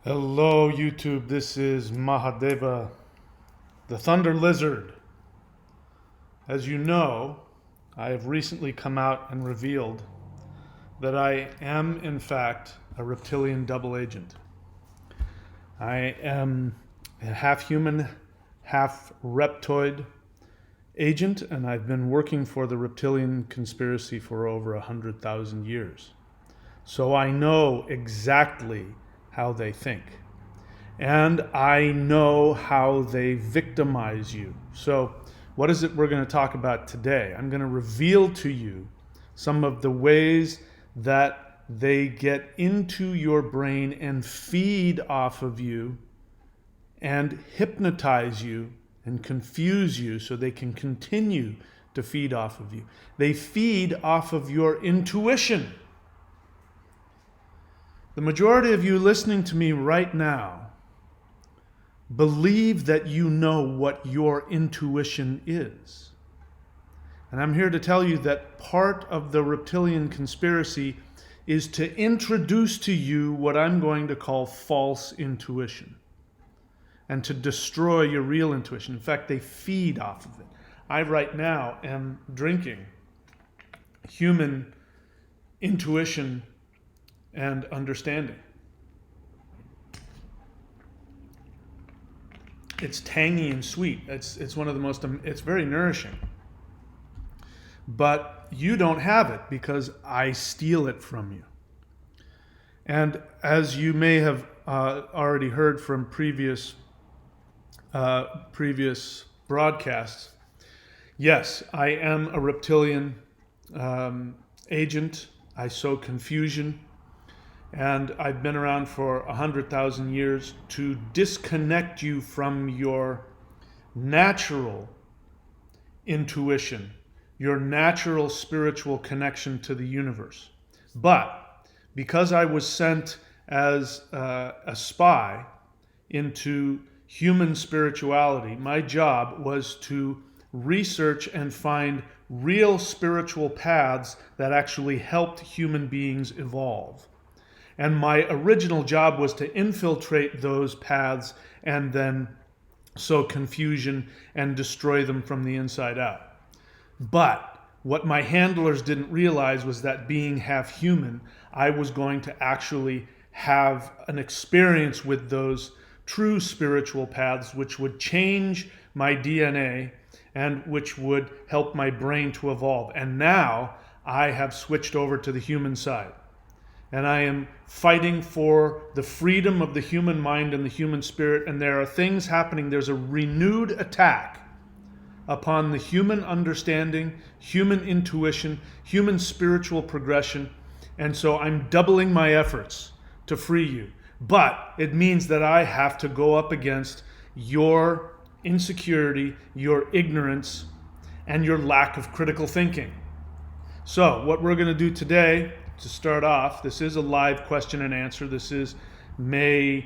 Hello, YouTube. This is Mahadeva, the Thunder Lizard. As you know, I have recently come out and revealed that I am, in fact, a reptilian double agent. I am a half human, half reptoid agent, and I've been working for the reptilian conspiracy for over 100,000 years. So I know exactly how they think. And I know how they victimize you. So what is it we're going to talk about today? I'm going to reveal to you some of the ways that they get into your brain and feed off of you and hypnotize you and confuse you so they can continue to feed off of you. They feed off of your intuition. The majority of you listening to me right now believe that you know what your intuition is. And I'm here to tell you that part of the reptilian conspiracy is to introduce to you what I'm going to call false intuition and to destroy your real intuition. In fact, they feed off of it. I right now am drinking human intuition and understanding. It's tangy and sweet. It's one of the most, it's very nourishing. But you don't have it because I steal it from you. And as you may have already heard from previous broadcasts, yes, I am a reptilian agent. I sow confusion. And I've been around for 100,000 years to disconnect you from your natural intuition, your natural spiritual connection to the universe. But because I was sent as a spy into human spirituality, my job was to research and find real spiritual paths that actually helped human beings evolve. And my original job was to infiltrate those paths and then sow confusion and destroy them from the inside out. But what my handlers didn't realize was that being half human, I was going to actually have an experience with those true spiritual paths which would change my DNA and which would help my brain to evolve. And now I have switched over to the human side. And I am fighting for the freedom of the human mind and the human spirit. And there are things happening. There's a renewed attack upon the human understanding, human intuition, human spiritual progression. And so I'm doubling my efforts to free you. But it means that I have to go up against your insecurity, your ignorance, and your lack of critical thinking. So what we're going to do today, to start off, this is a live question and answer. This is May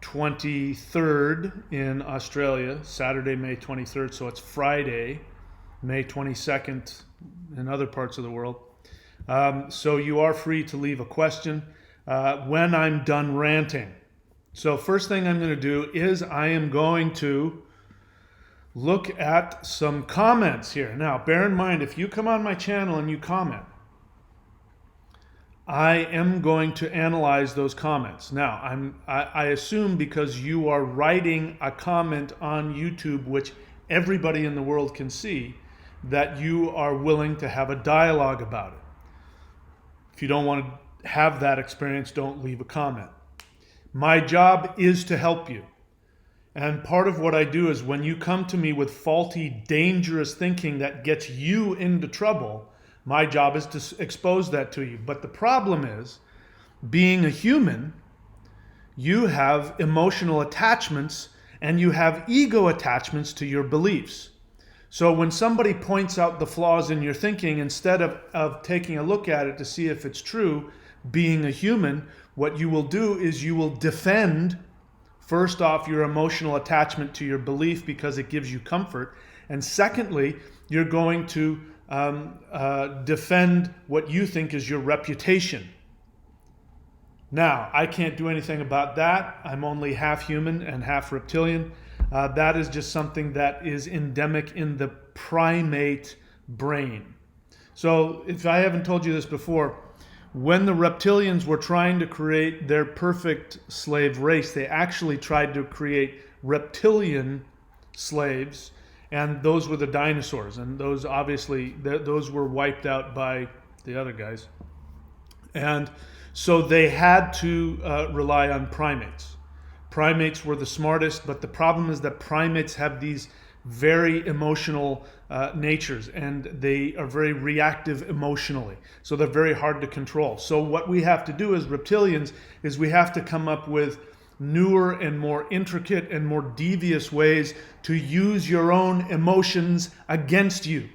23rd in Australia, Saturday, May 23rd. So it's Friday, May 22nd in other parts of the world. So you are free to leave a question when I'm done ranting. So first thing I'm going to do is I am going to look at some comments here. Now, bear in mind, if you come on my channel and you comment, I am going to analyze those comments. Now, I assume because you are writing a comment on YouTube, which everybody in the world can see, that you are willing to have a dialogue about it. If you don't want to have that experience, don't leave a comment. My job is to help you. And part of what I do is when you come to me with faulty, dangerous thinking that gets you into trouble, my job is to expose that to you. But the problem is, being a human, you have emotional attachments and you have ego attachments to your beliefs. So when somebody points out the flaws in your thinking, instead of taking a look at it to see if it's true, being a human, what you will do is you will defend, first off, your emotional attachment to your belief because it gives you comfort. And secondly, you're going to defend what you think is your reputation. Now, I can't do anything about that. I'm only half human and half reptilian. That is just something that is endemic in the primate brain. So if I haven't told you this before, when the reptilians were trying to create their perfect slave race, they actually tried to create reptilian slaves, and those were the dinosaurs, and those obviously those were wiped out by the other guys. And so they had to rely on primates. Primates were the smartest, but the problem is that primates have these very emotional natures, and they are very reactive emotionally. So they're very hard to control. So what we have to do as reptilians is we have to come up with newer and more intricate and more devious ways to use your own emotions against you.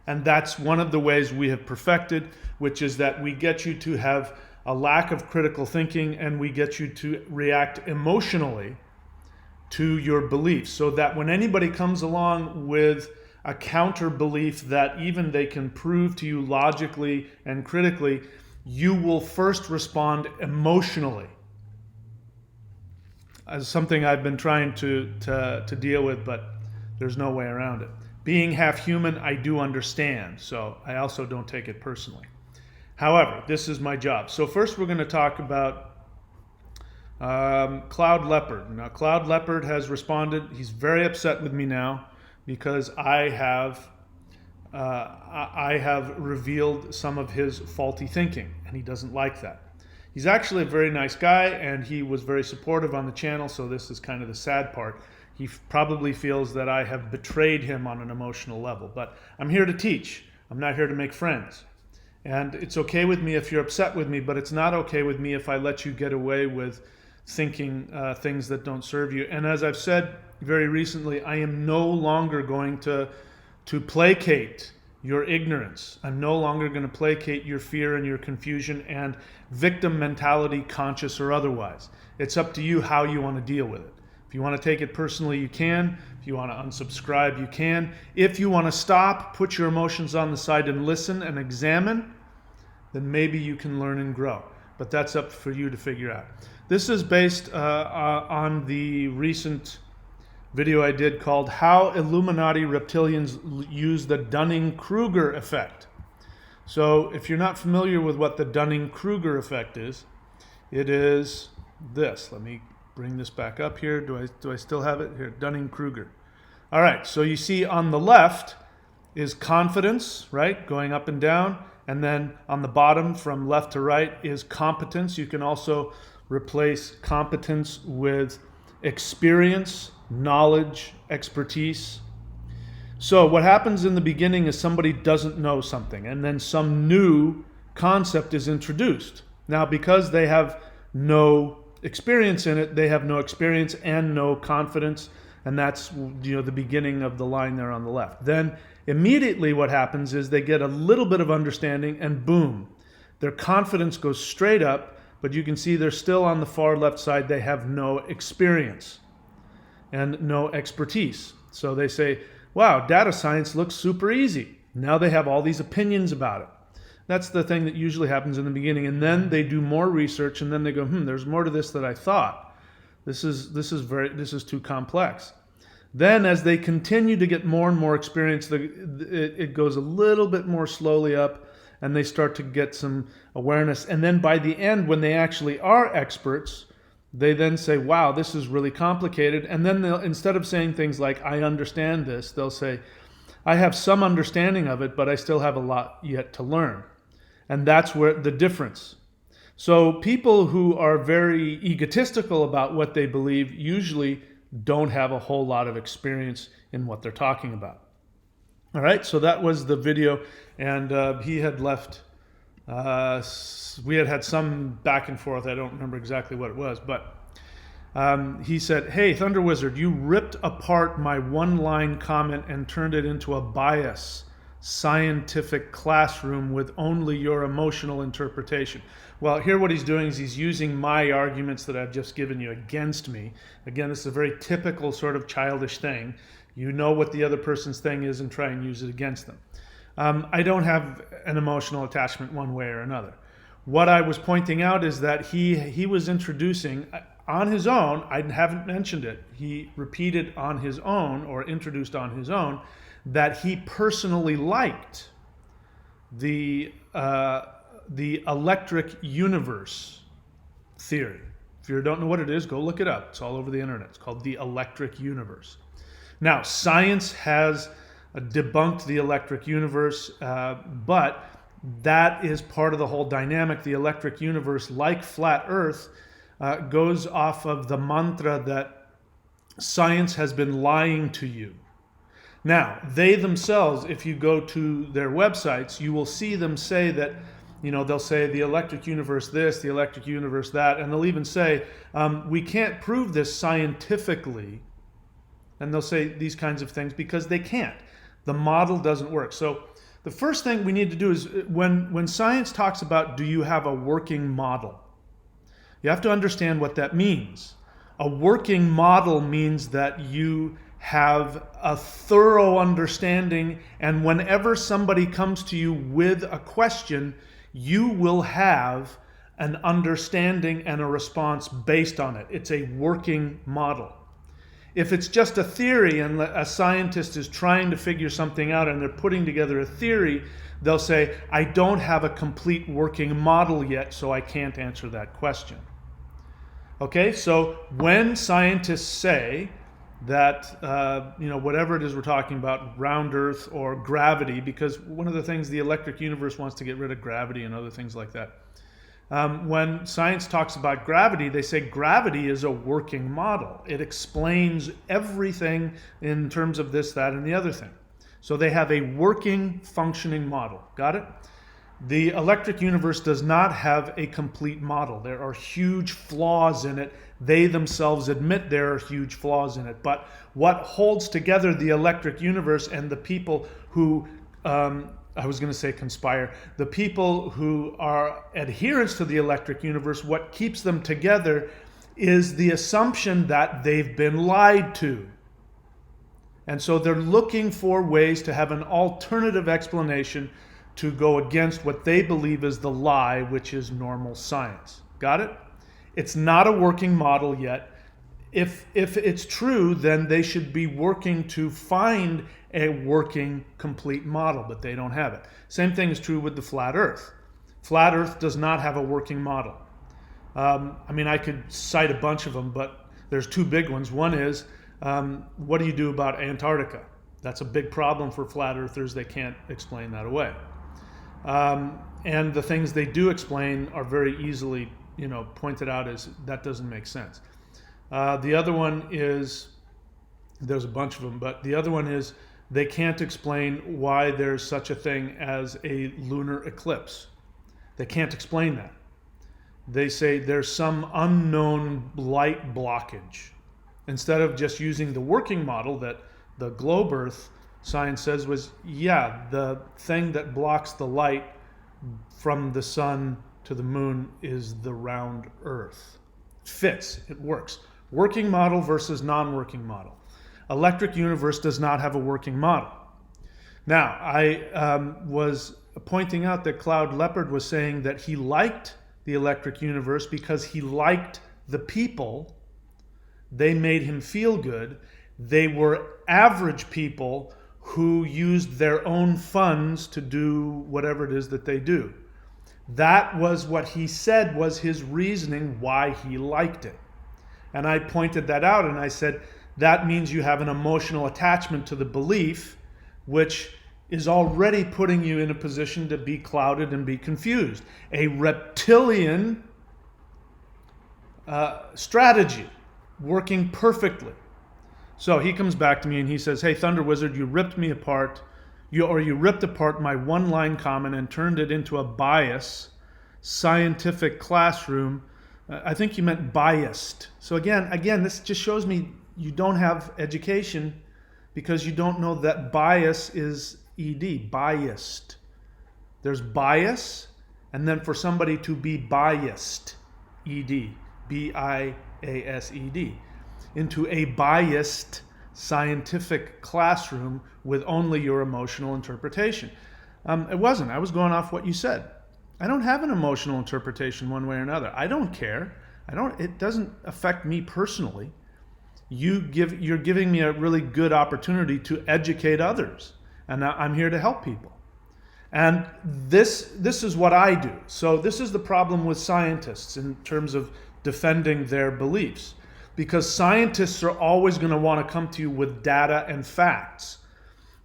And that's one of the ways we have perfected, which is that we get you to have a lack of critical thinking, and we get you to react emotionally to your beliefs, so that when anybody comes along with a counter belief that even they can prove to you logically and critically, you will first respond emotionally. As something I've been trying to deal with, but there's no way around it. Being half human, I do understand, so I also don't take it personally. However, this is my job. So first we're going to talk about Cloud Leopard. Now, Cloud Leopard has responded. He's very upset with me now because I have revealed some of his faulty thinking, and he doesn't like that. He's actually a very nice guy, and he was very supportive on the channel, so this is kind of the sad part. He probably feels that I have betrayed him on an emotional level, but I'm here to teach. I'm not here to make friends. And it's okay with me if you're upset with me, but it's not okay with me if I let you get away with thinking things that don't serve you. And as I've said very recently, I am no longer going to placate your ignorance. I'm no longer going to placate your fear and your confusion and victim mentality, conscious or otherwise. It's up to you how you want to deal with it. If you want to take it personally, you can. If you want to unsubscribe, you can. If you want to stop, put your emotions on the side and listen and examine, then maybe you can learn and grow. But that's up for you to figure out. This is based on the recent video I did called How Illuminati Reptilians Use the Dunning-Kruger Effect. So if you're not familiar with what the Dunning-Kruger effect is, it is this. Let me bring this back up here. Do I still have it? Here, Dunning-Kruger. All right, so you see on the left is confidence, right, going up and down. And then on the bottom from left to right is competence. You can also replace competence with experience, knowledge, expertise. So what happens in the beginning is somebody doesn't know something, and then some new concept is introduced. Now, because they have no experience in it, they have no experience and no confidence, and that's the beginning of the line there on the left. Then immediately what happens is they get a little bit of understanding, and boom, their confidence goes straight up, but you can see they're still on the far left side. They have no experience and no expertise. So they say, wow, data science looks super easy. Now they have all these opinions about it. That's the thing that usually happens in the beginning. And then they do more research, and then they go, there's more to this than I thought. This is too complex. Then as they continue to get more and more experience, it goes a little bit more slowly up, and they start to get some awareness. And then by the end, when they actually are experts, they then say, wow, this is really complicated. And then they'll, instead of saying things like, I understand this, they'll say, I have some understanding of it, but I still have a lot yet to learn. And that's where the difference. So people who are very egotistical about what they believe usually don't have a whole lot of experience in what they're talking about. All right, so that was the video, and he had left. We had some back and forth. I don't remember exactly what it was, but he said, hey, Thunder Wizard, you ripped apart my one-line comment and turned it into a bias scientific classroom with only your emotional interpretation. Well, here what he's doing is he's using my arguments that I've just given you against me. Again, this is a very typical sort of childish thing. You know what the other person's thing is and try and use it against them. I don't have an emotional attachment one way or another. what I was pointing out is that he was introducing on his own, I haven't mentioned it, he repeated on his own, or introduced on his own, that he personally liked the electric universe theory. If you don't know what it is, go look it up. It's all over the internet. It's called the electric universe. Now, science has debunked the electric universe, but that is part of the whole dynamic. The electric universe, like flat Earth, goes off of the mantra that science has been lying to you. Now, they themselves, if you go to their websites, you will see them say that, they'll say the electric universe this, the electric universe that, and they'll even say, we can't prove this scientifically. And they'll say these kinds of things because they can't. The model doesn't work. So the first thing we need to do is when science talks about, do you have a working model? You have to understand what that means. A working model means that you have a thorough understanding, and whenever somebody comes to you with a question, you will have an understanding and a response based on it. It's a working model. If it's just a theory and a scientist is trying to figure something out and they're putting together a theory, they'll say, I don't have a complete working model yet, so I can't answer that question. Okay, so when scientists say that, whatever it is we're talking about, round Earth or gravity, because one of the things the electric universe wants to get rid of gravity and other things like that. When science talks about gravity, they say gravity is a working model. It explains everything in terms of this, that, and the other thing. So they have a working, functioning model. Got it? The electric universe does not have a complete model. There are huge flaws in it. They themselves admit there are huge flaws in it. But what holds together the electric universe and the people who, I was going to say conspire, the people who are adherents to the electric universe, what keeps them together is the assumption that they've been lied to. And so they're looking for ways to have an alternative explanation to go against what they believe is the lie, which is normal science. Got it? It's not a working model yet. If it's true, then they should be working to find a working, complete model, but they don't have it. Same thing is true with the flat Earth. Flat Earth does not have a working model. I could cite a bunch of them, but there's two big ones. One is, what do you do about Antarctica? That's a big problem for flat earthers. They can't explain that away. And the things they do explain are very easily, pointed out as that doesn't make sense. The other one is, there's a bunch of them, but the other one is they can't explain why there's such a thing as a lunar eclipse. They can't explain that. They say there's some unknown light blockage. Instead of just using the working model that the globe Earth science says was, the thing that blocks the light from the sun to the moon is the round Earth. It fits, it works. Working model versus non-working model. Electric universe does not have a working model. Now, I was pointing out that Cloud Leopard was saying that he liked the electric universe because he liked the people. They made him feel good. They were average people who used their own funds to do whatever it is that they do. That was what he said was his reasoning why he liked it. And I pointed that out and I said, that means you have an emotional attachment to the belief, which is already putting you in a position to be clouded and be confused. A reptilian strategy working perfectly. So he comes back to me and he says, hey, Thunder Wizard, you ripped me apart. You ripped apart my one-line comment and turned it into a bias scientific classroom. I think you meant biased. So again, this just shows me you don't have education because you don't know that bias is ED, biased. There's bias, and then for somebody to be biased, ED, B-I-A-S-E-D, into a biased scientific classroom with only your emotional interpretation. It wasn't. I was going off what you said. I don't have an emotional interpretation one way or another. I don't care. It doesn't affect me personally. You're giving me a really good opportunity to educate others. And I'm here to help people. And this is what I do. So this is the problem with scientists in terms of defending their beliefs. Because scientists are always going to want to come to you with data and facts.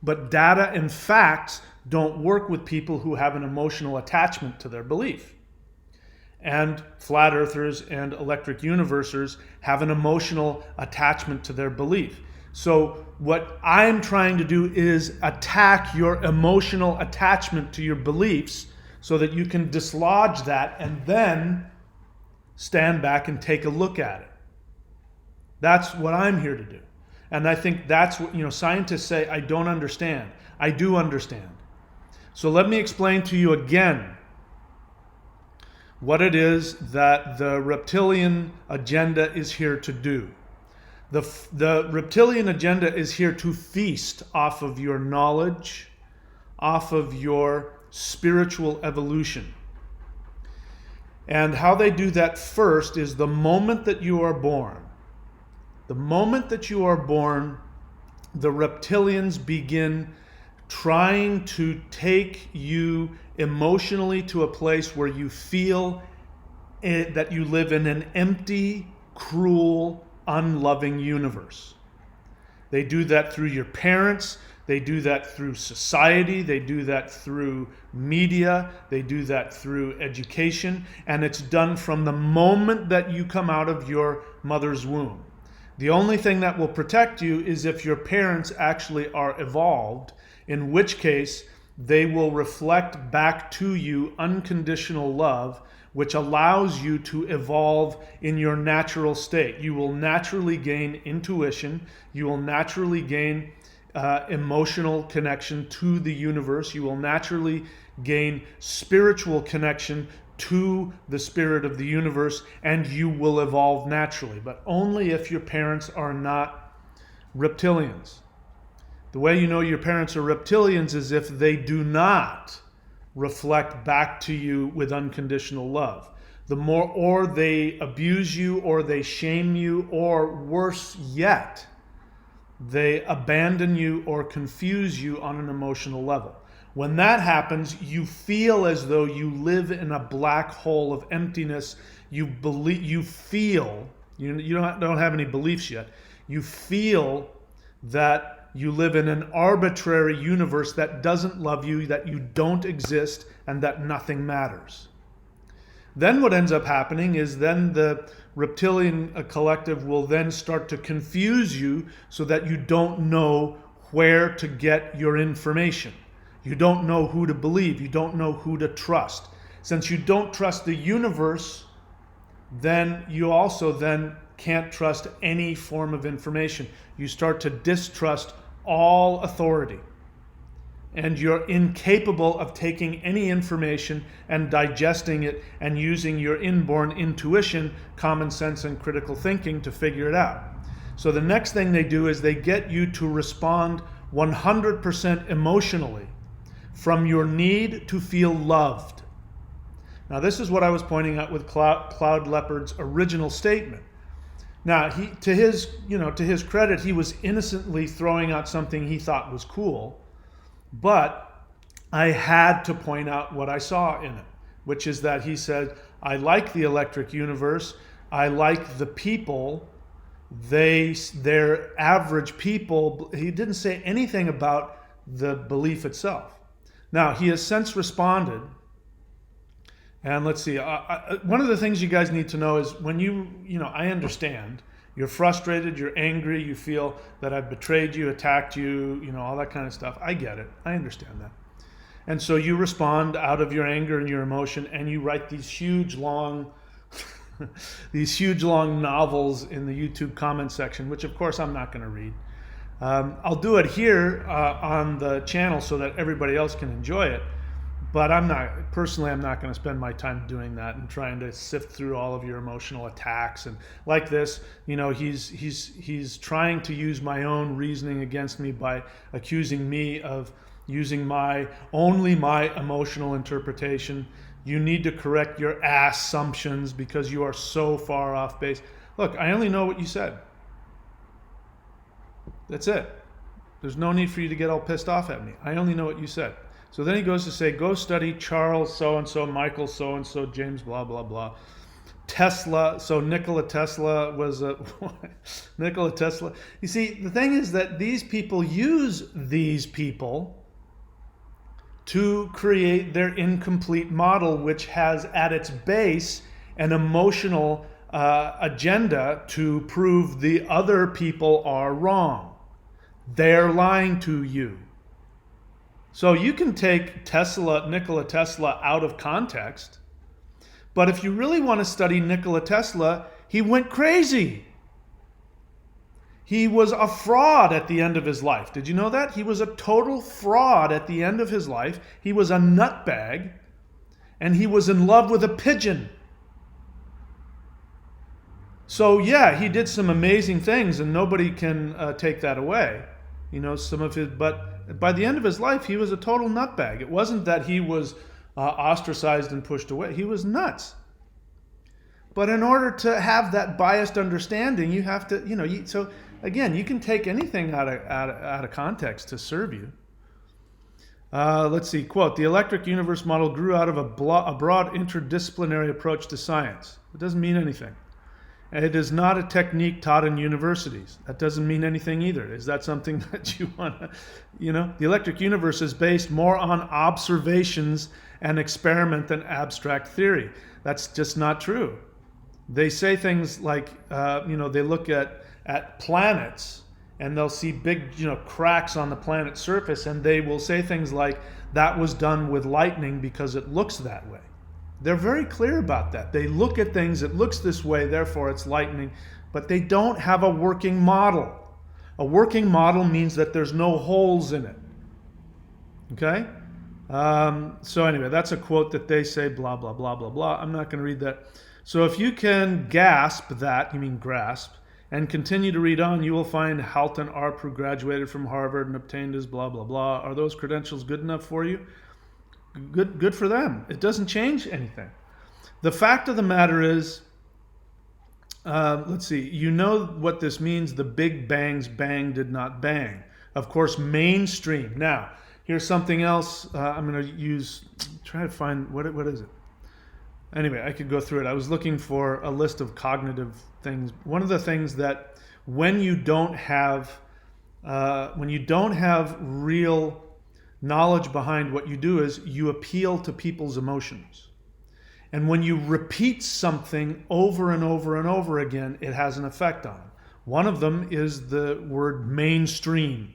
But data and facts don't work with people who have an emotional attachment to their belief. And flat earthers and electric universers have an emotional attachment to their belief. So what I'm trying to do is attack your emotional attachment to your beliefs so that you can dislodge that and then stand back and take a look at it. That's what I'm here to do. And I think that's what, scientists say, I don't understand. I do understand. So let me explain to you again what it is that the Reptilian Agenda is here to do. The Reptilian Agenda is here to feast off of your knowledge, off of your spiritual evolution. And how they do that first is the moment that you are born. The moment that you are born, the reptilians begin trying to take you emotionally to a place where you feel that you live in an empty, cruel, unloving universe. They do that through your parents. They do that through society. They do that through media. They do that through education. And it's done from the moment that you come out of your mother's womb. The only thing that will protect you is if your parents actually are evolved, in which case they will reflect back to you unconditional love, which allows you to evolve in your natural state. You will naturally gain intuition. You will naturally gain emotional connection to the universe. You will naturally gain spiritual connection to the spirit of the universe, and you will evolve naturally, but only if your parents are not reptilians. The way you know your parents are reptilians is if they do not reflect back to you with unconditional love. The more, or they abuse you, or they shame you, or worse yet, they abandon you or confuse you on an emotional level. When that happens, you feel as though you live in a black hole of emptiness. You feel, you don't have any beliefs yet. You feel that you live in an arbitrary universe that doesn't love you, that you don't exist, and that nothing matters. Then what ends up happening is then the reptilian collective will then start to confuse you so that you don't know where to get your information. You don't know who to believe. You don't know who to trust. Since you don't trust the universe, then you also then can't trust any form of information. You start to distrust all authority. And you're incapable of taking any information and digesting it and using your inborn intuition, common sense, and critical thinking to figure it out. So the next thing they do is they get you to respond 100% emotionally from your need to feel loved. Now, this is what I was pointing out with Cloud Leopard's original statement. Now, to his credit, he was innocently throwing out something he thought was cool, but I had to point out what I saw in it, which is that he said, I like the electric universe, I like the people, they're average people. He didn't say anything about the belief itself. Now, he has since responded, and let's see, one of the things you guys need to know is when I understand, you're frustrated, you're angry, you feel that I've betrayed you, attacked you, all that kind of stuff. I get it, I understand that. And so you respond out of your anger and your emotion, and you write these huge, long, novels in the YouTube comment section, which of course I'm not going to read. I'll do it here on the channel so that everybody else can enjoy it, but I'm not going to spend my time doing that and trying to sift through all of your emotional attacks. And like this, he's trying to use my own reasoning against me by accusing me of using only my emotional interpretation You need to correct your assumptions because you are so far off base. Look, I only know what you said. That's it. There's no need for you to get all pissed off at me. I only know what you said. So then he goes to say, go study Charles so-and-so, Michael so-and-so, James blah, blah, blah. Tesla, so Nikola Tesla was a... Nikola Tesla. You see, the thing is that these people use these people to create their incomplete model, which has at its base an emotional agenda to prove the other people are wrong. They're lying to you. So you can take Nikola Tesla out of context, but if you really want to study Nikola Tesla, he went crazy. He was a fraud at the end of his life. Did you know that? He was a total fraud at the end of his life. He was a nutbag, and he was in love with a pigeon. So yeah, he did some amazing things, and nobody can take that away. You know, some of his, but by the end of his life, he was a total nutbag. It wasn't that he was ostracized and pushed away. He was nuts. But in order to have that biased understanding, you have to, you know, so again, you can take anything out of context to serve you. Let's see, quote, the electric universe model grew out of a broad interdisciplinary approach to science. It doesn't mean anything. It is not a technique taught in universities. That doesn't mean anything either. Is that something that you want to, you know? The electric universe is based more on observations and experiment than abstract theory. That's just not true. They say things like, you know, they look at planets and they'll see big, you know, cracks on the planet's surface, and they will say things like, that was done with lightning because it looks that way. They're very clear about that. They look at things, it looks this way, therefore it's lightning, but they don't have a working model. A working model means that there's no holes in it. Okay? So anyway, that's a quote that they say, blah, blah, blah, blah, blah. I'm not going to read that. So if you can gasp that, you mean grasp, and continue to read on, you will find Halton Arp, who graduated from Harvard and obtained his blah, blah, blah. Are those credentials good enough for you? Good for them. It doesn't change anything. The fact of the matter is, let's see, you know what this means. The Big Bang's bang did not bang. Of course, mainstream. Now, here's something else I'm going to try to find, what is it? Anyway, I could go through it. I was looking for a list of cognitive things. One of the things that when you don't have real knowledge behind what you do is you appeal to people's emotions. And when you repeat something over and over and over again, it has an effect on them. One of them is the word mainstream.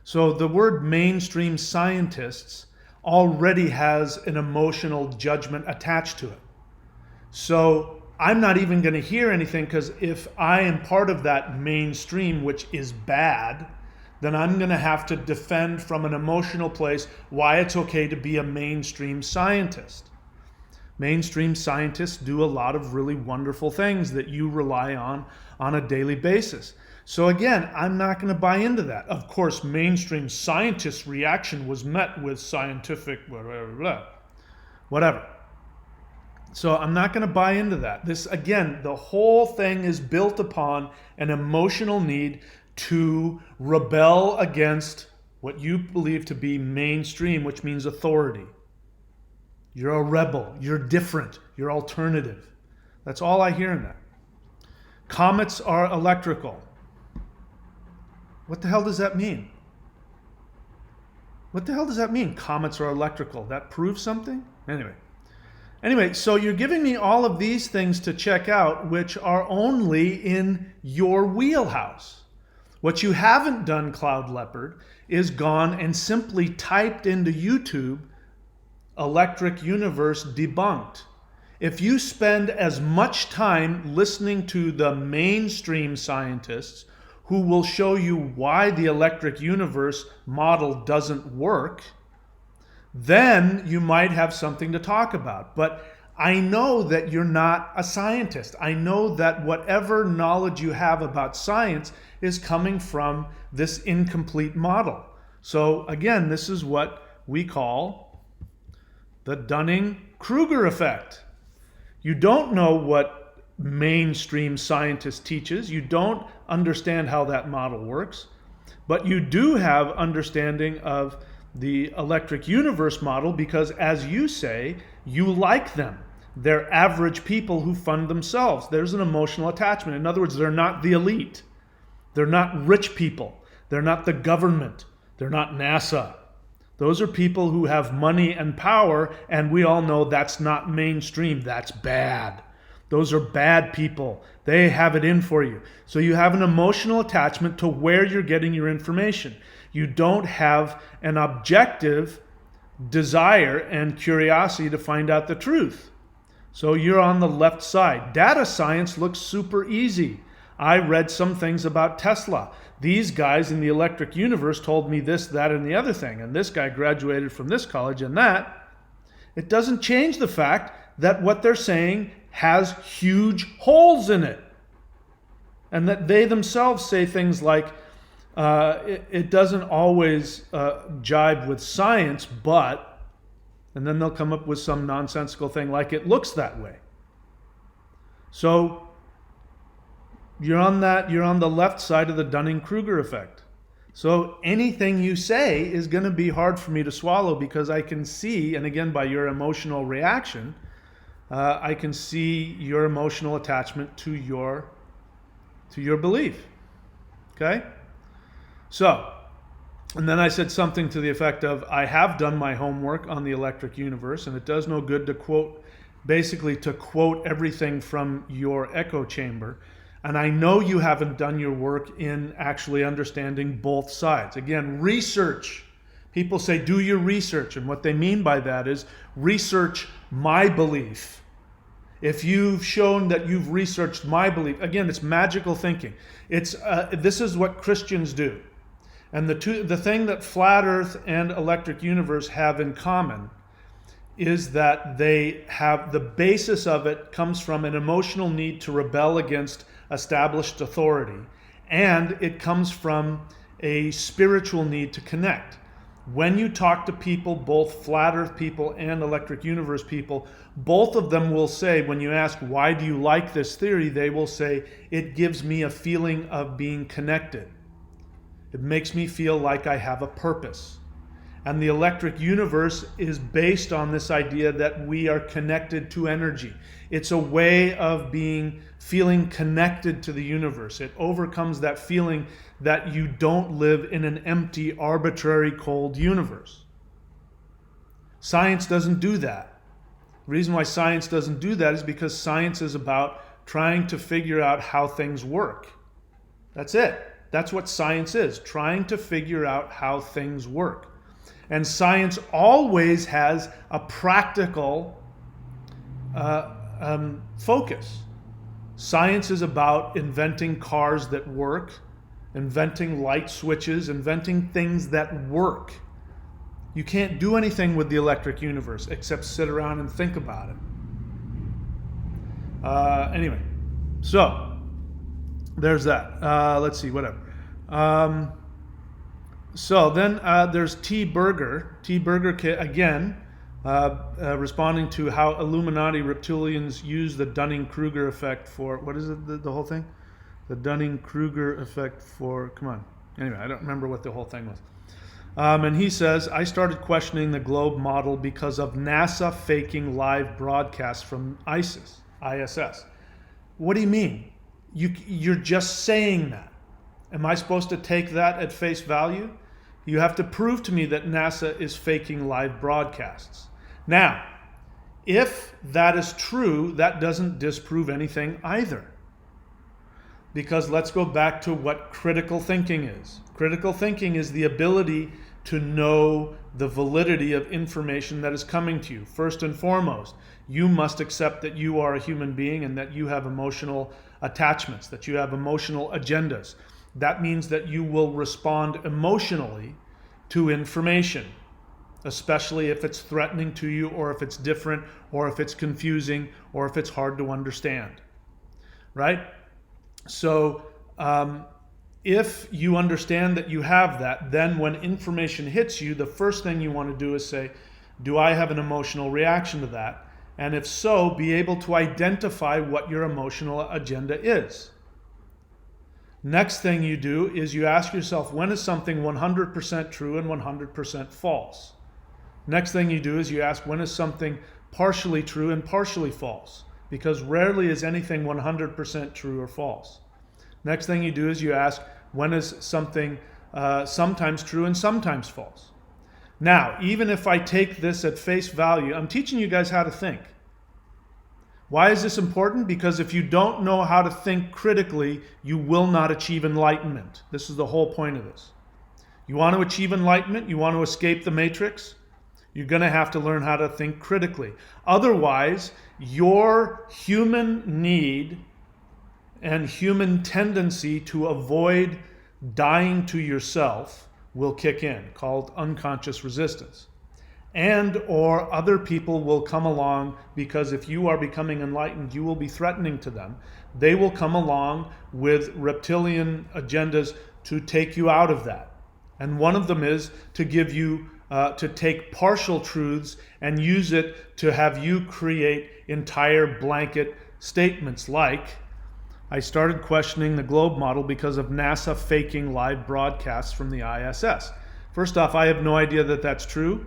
So the word mainstream scientists already has an emotional judgment attached to it. So I'm not even going to hear anything, because if I am part of that mainstream, which is bad, then I'm going to have to defend from an emotional place why it's okay to be a mainstream scientist. Mainstream scientists do a lot of really wonderful things that you rely on a daily basis. So again, I'm not going to buy into that. Of course, mainstream scientists' reaction was met with scientific whatever. So I'm not going to buy into that. This, again, the whole thing is built upon an emotional need to rebel against what you believe to be mainstream, which means authority. You're a rebel. You're different. You're alternative. That's all I hear in that. Comets are electrical. What the hell does that mean? What the hell does that mean? Comets are electrical. That proves something? Anyway, so you're giving me all of these things to check out, which are only in your wheelhouse. What you haven't done, Cloud Leopard, is gone and simply typed into YouTube, Electric Universe Debunked. If you spend as much time listening to the mainstream scientists who will show you why the electric universe model doesn't work, then you might have something to talk about. But I know that you're not a scientist. I know that whatever knowledge you have about science is coming from this incomplete model. So again, this is what we call the Dunning-Kruger effect. You don't know what mainstream scientist teaches. You don't understand how that model works, but you do have understanding of the electric universe model because, as you say, you like them. They're average people who fund themselves. There's an emotional attachment. In other words, they're not the elite. They're not rich people. They're not the government. They're not NASA. Those are people who have money and power, and we all know that's not mainstream. That's bad. Those are bad people. They have it in for you. So you have an emotional attachment to where you're getting your information. You don't have an objective desire and curiosity to find out the truth. So you're on the left side. Data science looks super easy. I read some things about Tesla. These guys in the electric universe told me this, that, and the other thing. And this guy graduated from this college and that. It doesn't change the fact that what they're saying has huge holes in it. And that they themselves say things like, it doesn't always jibe with science, but, and then they'll come up with some nonsensical thing like it looks that way. So you're on the left side of the Dunning-Kruger effect. So anything you say is going to be hard for me to swallow because I can see, and again by your emotional reaction, I can see your emotional attachment to your belief. Okay? So, and then I said something to the effect of, I have done my homework on the electric universe, and it does no good to quote everything from your echo chamber. And I know you haven't done your work in actually understanding both sides. Again, research. People say, do your research. And what they mean by that is research my belief. If you've shown that you've researched my belief, again, it's magical thinking. This is what Christians do. And the thing that Flat Earth and Electric Universe have in common is that they have, the basis of it comes from an emotional need to rebel against established authority. And it comes from a spiritual need to connect. When you talk to people, both Flat Earth people and Electric Universe people, both of them will say, when you ask, why do you like this theory? They will say, it gives me a feeling of being connected. It makes me feel like I have a purpose. And the Electric Universe is based on this idea that we are connected to energy. It's a way of feeling connected to the universe. It overcomes that feeling that you don't live in an empty, arbitrary, cold universe. Science doesn't do that. The reason why science doesn't do that is because science is about trying to figure out how things work. That's it. That's what science is, trying to figure out how things work. And science always has a practical focus. Science is about inventing cars that work, inventing light switches, inventing things that work. You can't do anything with the electric universe except sit around and think about it. Anyway, so there's that. Let's see, whatever. So then there's T. Berger. T. Berger, again, responding to how Illuminati reptilians use the Dunning-Kruger effect for, what is it, the whole thing? The Dunning-Kruger effect for, come on. Anyway, I don't remember what the whole thing was. And he says, I started questioning the globe model because of NASA faking live broadcasts from ISIS. What do you mean? You're just saying that. Am I supposed to take that at face value? You have to prove to me that NASA is faking live broadcasts. Now, if that is true, that doesn't disprove anything either. Because let's go back to what critical thinking is. Critical thinking is the ability to know the validity of information that is coming to you. First and foremost, you must accept that you are a human being and that you have emotional attachments, that you have emotional agendas. That means that you will respond emotionally to information, especially if it's threatening to you, or if it's different, or if it's confusing, or if it's hard to understand, right? So if you understand that you have that, then when information hits you, the first thing you want to do is say, Do I have an emotional reaction to that? And if so, be able to identify what your emotional agenda is. Next thing you do is you ask yourself, when is something 100% true and 100% false? Next thing you do is you ask, when is something partially true and partially false? Because rarely is anything 100% true or false. Next thing you do is you ask, when is something sometimes true and sometimes false? Now, even if I take this at face value, I'm teaching you guys how to think. Why is this important? Because if you don't know how to think critically, you will not achieve enlightenment. This is the whole point of this. You want to achieve enlightenment, you want to escape the matrix, you're going to have to learn how to think critically. Otherwise, your human need and human tendency to avoid dying to yourself will kick in, called unconscious resistance. And or other people will come along, because if you are becoming enlightened, you will be threatening to them. They will come along with reptilian agendas to take you out of that. And one of them is to give you, to take partial truths and use it to have you create entire blanket statements like, I started questioning the globe model because of NASA faking live broadcasts from the ISS. First off, I have no idea that that's true.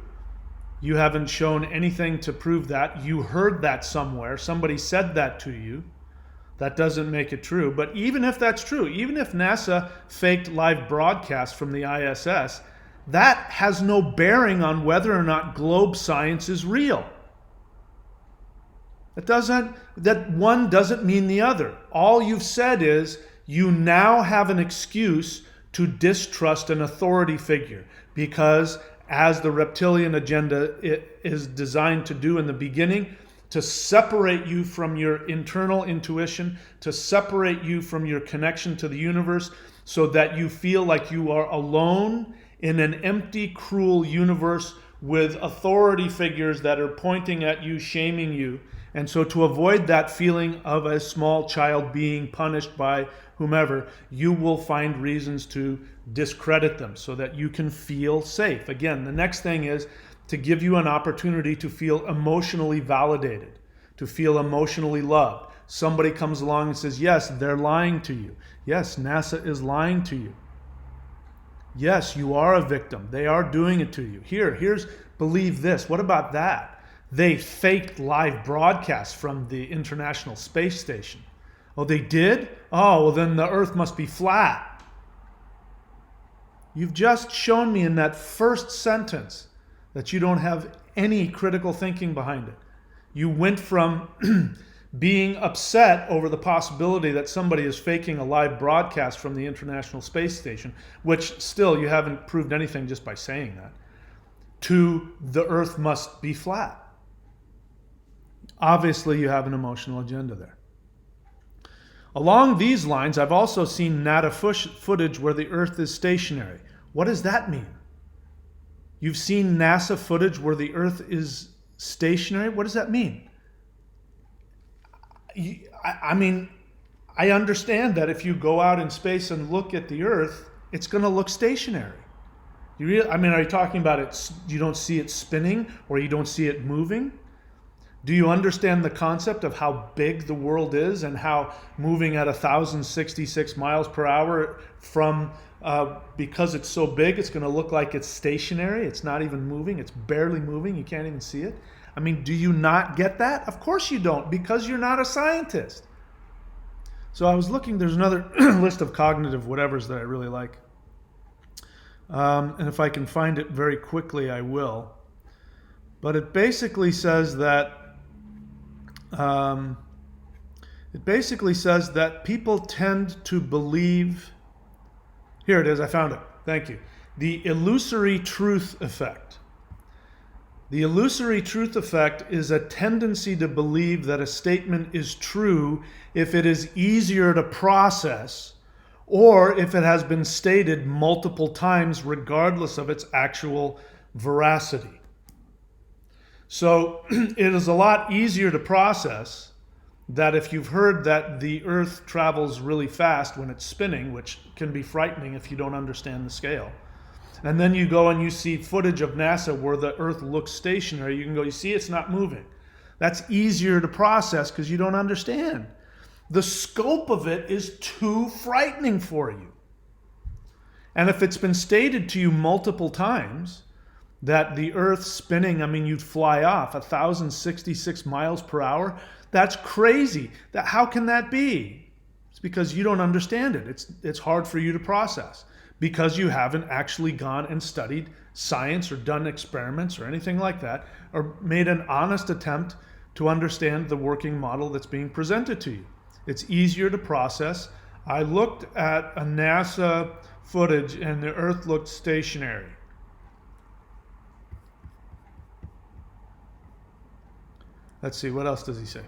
You haven't shown anything to prove that. You heard that somewhere. Somebody said that to you. That doesn't make it true. But even if that's true, even if NASA faked live broadcasts from the ISS, that has no bearing on whether or not globe science is real. That one doesn't mean the other. All you've said is you now have an excuse to distrust an authority figure, because as the reptilian agenda is designed to do in the beginning, to separate you from your internal intuition, to separate you from your connection to the universe, so that you feel like you are alone in an empty, cruel universe with authority figures that are pointing at you, shaming you. And so to avoid that feeling of a small child being punished by whomever, you will find reasons to discredit them so that you can feel safe. Again, the next thing is to give you an opportunity to feel emotionally validated, to feel emotionally loved. Somebody comes along and says, yes, they're lying to you. Yes, NASA is lying to you. Yes, you are a victim. They are doing it to you. Here's believe this. What about that? They faked live broadcasts from the International Space Station. Oh, they did? Oh, well then the Earth must be flat. You've just shown me in that first sentence that you don't have any critical thinking behind it. You went from being upset over the possibility that somebody is faking a live broadcast from the International Space Station, which still you haven't proved anything just by saying that, to the Earth must be flat. Obviously, you have an emotional agenda there. Along these lines, I've also seen NASA footage where the Earth is stationary. What does that mean? You've seen NASA footage where the Earth is stationary? What does that mean? I mean, I understand that if you go out in space and look at the Earth, it's going to look stationary. Are you talking about it? You don't see it spinning or you don't see it moving? Do you understand the concept of how big the world is and how moving at 1,066 miles per hour because it's so big, it's going to look like it's stationary. It's not even moving. It's barely moving. You can't even see it. I mean, do you not get that? Of course you don't, because you're not a scientist. So I was looking, there's another list of cognitive whatevers that I really like. And if I can find it very quickly, I will. But it basically says that people tend to believe. Here it is. I found it. Thank you. The illusory truth effect. The illusory truth effect is a tendency to believe that a statement is true if it is easier to process, or if it has been stated multiple times regardless of its actual veracity. So it is a lot easier to process that if you've heard that the Earth travels really fast when it's spinning, which can be frightening if you don't understand the scale, And then you go and you see footage of NASA where the Earth looks stationary. You can go, you see it's not moving. That's easier to process because you don't understand. The scope of it is too frightening for you. And if it's been stated to you multiple times that the Earth's spinning, I mean, you'd fly off 1,066 miles per hour, that's crazy. How can that be? It's because you don't understand it. It's hard for you to process because you haven't actually gone and studied science or done experiments or anything like that, or made an honest attempt to understand the working model that's being presented to you. It's easier to process. I looked at a NASA footage and the Earth looked stationary. Let's see, what else does he say?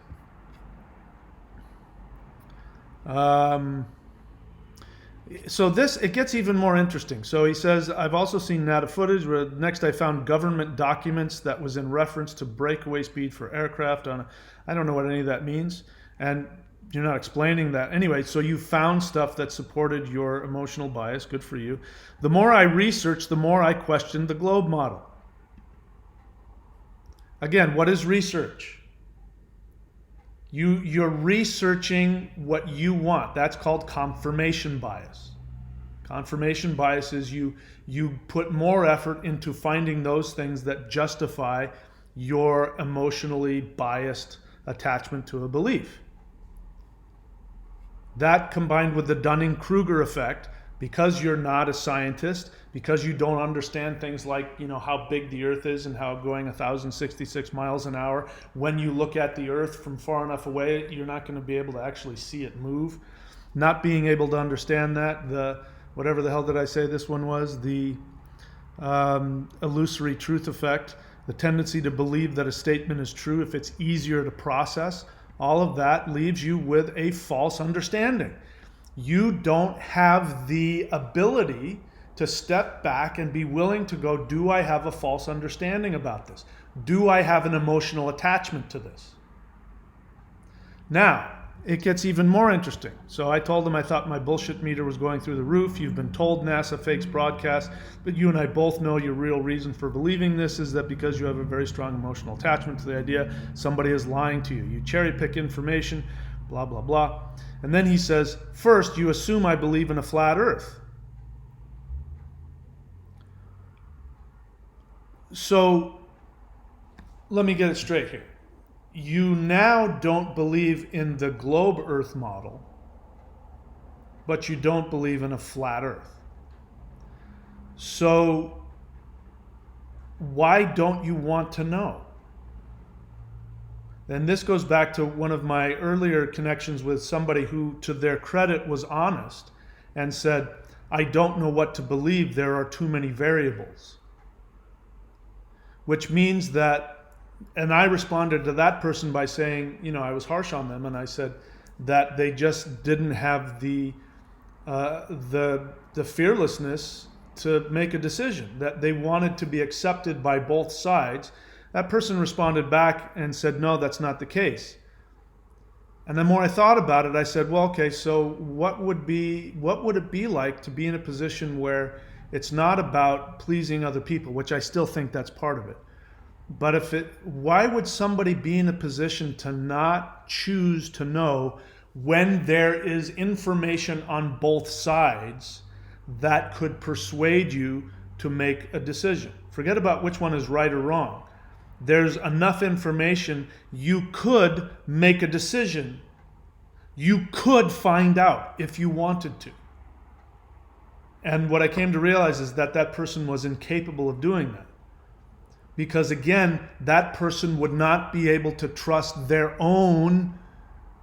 So it gets even more interesting. So he says, I've also seen NASA footage where next I found government documents that was in reference to breakaway speed for aircraft I don't know what any of that means. And you're not explaining that. Anyway, so you found stuff that supported your emotional bias. Good for you. The more I researched, the more I questioned the globe model. Again, what is research? You're researching what you want. That's called confirmation bias. Confirmation bias is you put more effort into finding those things that justify your emotionally biased attachment to a belief. That combined with the Dunning-Kruger effect, because you're not a scientist, because you don't understand things like, how big the Earth is and how going 1,066 miles an hour, when you look at the Earth from far enough away, you're not going to be able to actually see it move. Not being able to understand that, whatever the hell did I say this one was, the illusory truth effect, the tendency to believe that a statement is true if it's easier to process, all of that leaves you with a false understanding. You don't have the ability to step back and be willing to go, do I have a false understanding about this? Do I have an emotional attachment to this? Now, it gets even more interesting. So I told him I thought my bullshit meter was going through the roof. You've been told NASA fakes broadcasts, but you and I both know your real reason for believing this is that because you have a very strong emotional attachment to the idea somebody is lying to you. You cherry pick information, blah, blah, blah. And then he says, first, you assume I believe in a flat earth. So let me get it straight here. You now don't believe in the globe earth model, but you don't believe in a flat earth. So why don't you want to know? And this goes back to one of my earlier connections with somebody who, to their credit, was honest and said, I don't know what to believe. There are too many variables. Which means that, and I responded to that person by saying, I was harsh on them, and I said that they just didn't have the fearlessness to make a decision, that they wanted to be accepted by both sides. That person responded back and said, no, that's not the case. And the more I thought about it, I said, well, okay, so what would it be like to be in a position where it's not about pleasing other people, which I still think that's part of it. But why would somebody be in a position to not choose to know when there is information on both sides that could persuade you to make a decision? Forget about which one is right or wrong. There's enough information, you could make a decision. You could find out if you wanted to. And what I came to realize is that person was incapable of doing that. Because again, that person would not be able to trust their own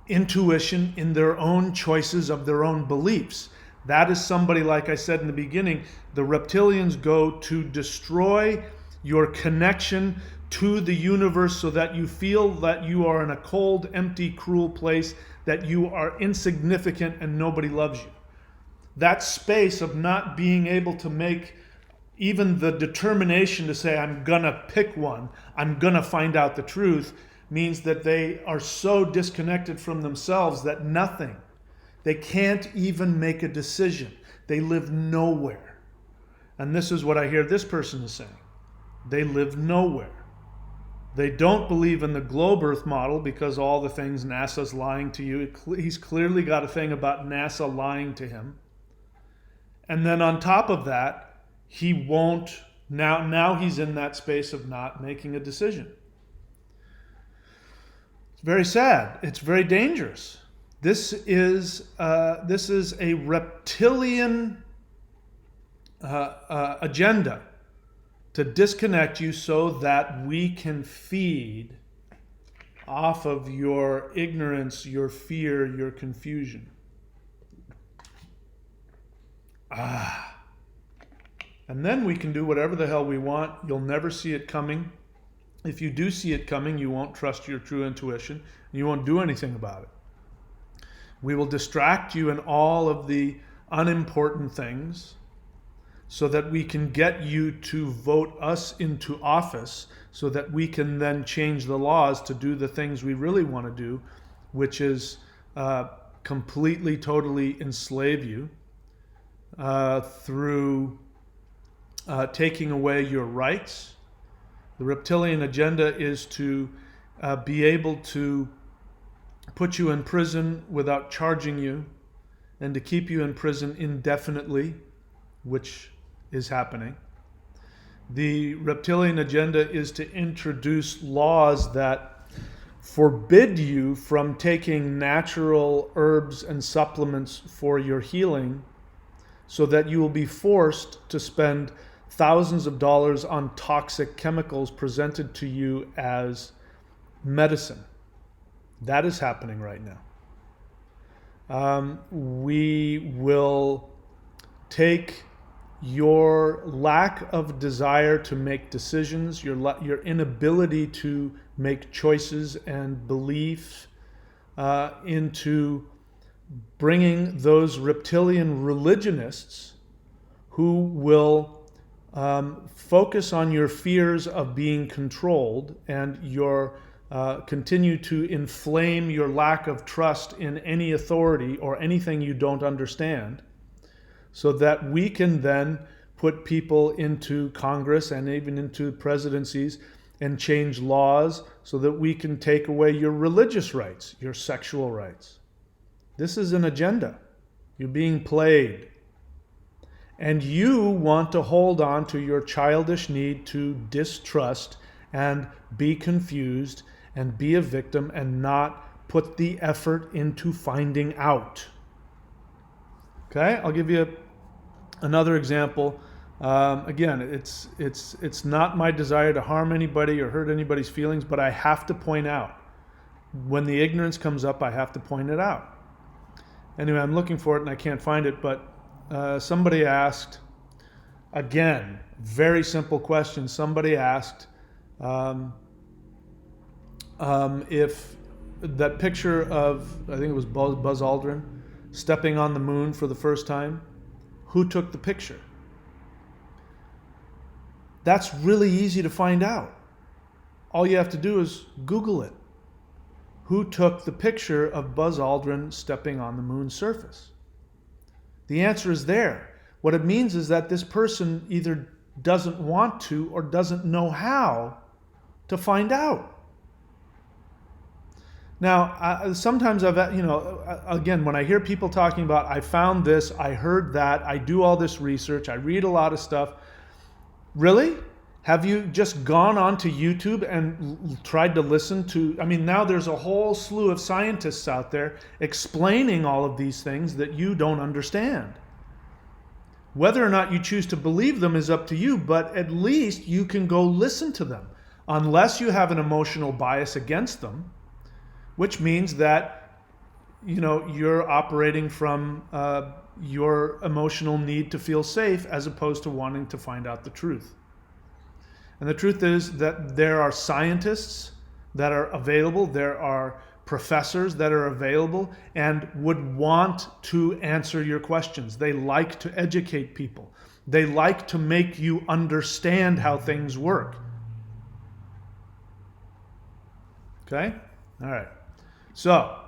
intuition in their own choices of their own beliefs. That is somebody, like I said in the beginning, the reptilians go to destroy your connection to the universe so that you feel that you are in a cold, empty, cruel place, that you are insignificant and nobody loves you. That space of not being able to make even the determination to say, I'm gonna pick one, I'm gonna find out the truth, means that they are so disconnected from themselves that they can't even make a decision. They live nowhere. And this is what I hear this person is saying. They live nowhere. They don't believe in the globe Earth model because all the things NASA's lying to you. He's clearly got a thing about NASA lying to him. And then on top of that, he won't, now he's in that space of not making a decision. It's very sad. It's very dangerous. This is a reptilian agenda to disconnect you so that we can feed off of your ignorance, your fear, your confusion. And then we can do whatever the hell we want. You'll never see it coming. If you do see it coming, you won't trust your true intuition, and you won't do anything about it. We will distract you in all of the unimportant things so that we can get you to vote us into office so that we can then change the laws to do the things we really want to do, which is completely, totally enslave you through taking away your rights. The reptilian agenda is to be able to put you in prison without charging you and to keep you in prison indefinitely, which is happening. The reptilian agenda is to introduce laws that forbid you from taking natural herbs and supplements for your healing so that you will be forced to spend thousands of dollars on toxic chemicals presented to you as medicine. That is happening right now. We will take your lack of desire to make decisions, your inability to make choices and beliefs into bringing those reptilian religionists who will focus on your fears of being controlled and your continue to inflame your lack of trust in any authority or anything you don't understand, so that we can then put people into Congress and even into presidencies and change laws so that we can take away your religious rights, your sexual rights. This is an agenda. You're being played. And you want to hold on to your childish need to distrust and be confused and be a victim and not put the effort into finding out. Okay, I'll give you another example. Again, it's not my desire to harm anybody or hurt anybody's feelings, but I have to point out. When the ignorance comes up, I have to point it out. Anyway, I'm looking for it and I can't find it, but somebody asked, again, very simple question. Somebody asked if that picture of, I think it was Buzz Aldrin, stepping on the moon for the first time, who took the picture? That's really easy to find out. All you have to do is Google it. Who took the picture of Buzz Aldrin stepping on the moon's surface? The answer is there. What it means is that this person either doesn't want to or doesn't know how to find out. Now, sometimes again, when I hear people talking about, I found this, I heard that, I do all this research, I read a lot of stuff. Really? Have you just gone onto YouTube and tried to listen to, now there's a whole slew of scientists out there explaining all of these things that you don't understand. Whether or not you choose to believe them is up to you, but at least you can go listen to them, unless you have an emotional bias against them, which means that you're operating from your emotional need to feel safe as opposed to wanting to find out the truth. And the truth is that there are scientists that are available, there are professors that are available and would want to answer your questions. They like to educate people. They like to make you understand how things work. Okay? All right. So,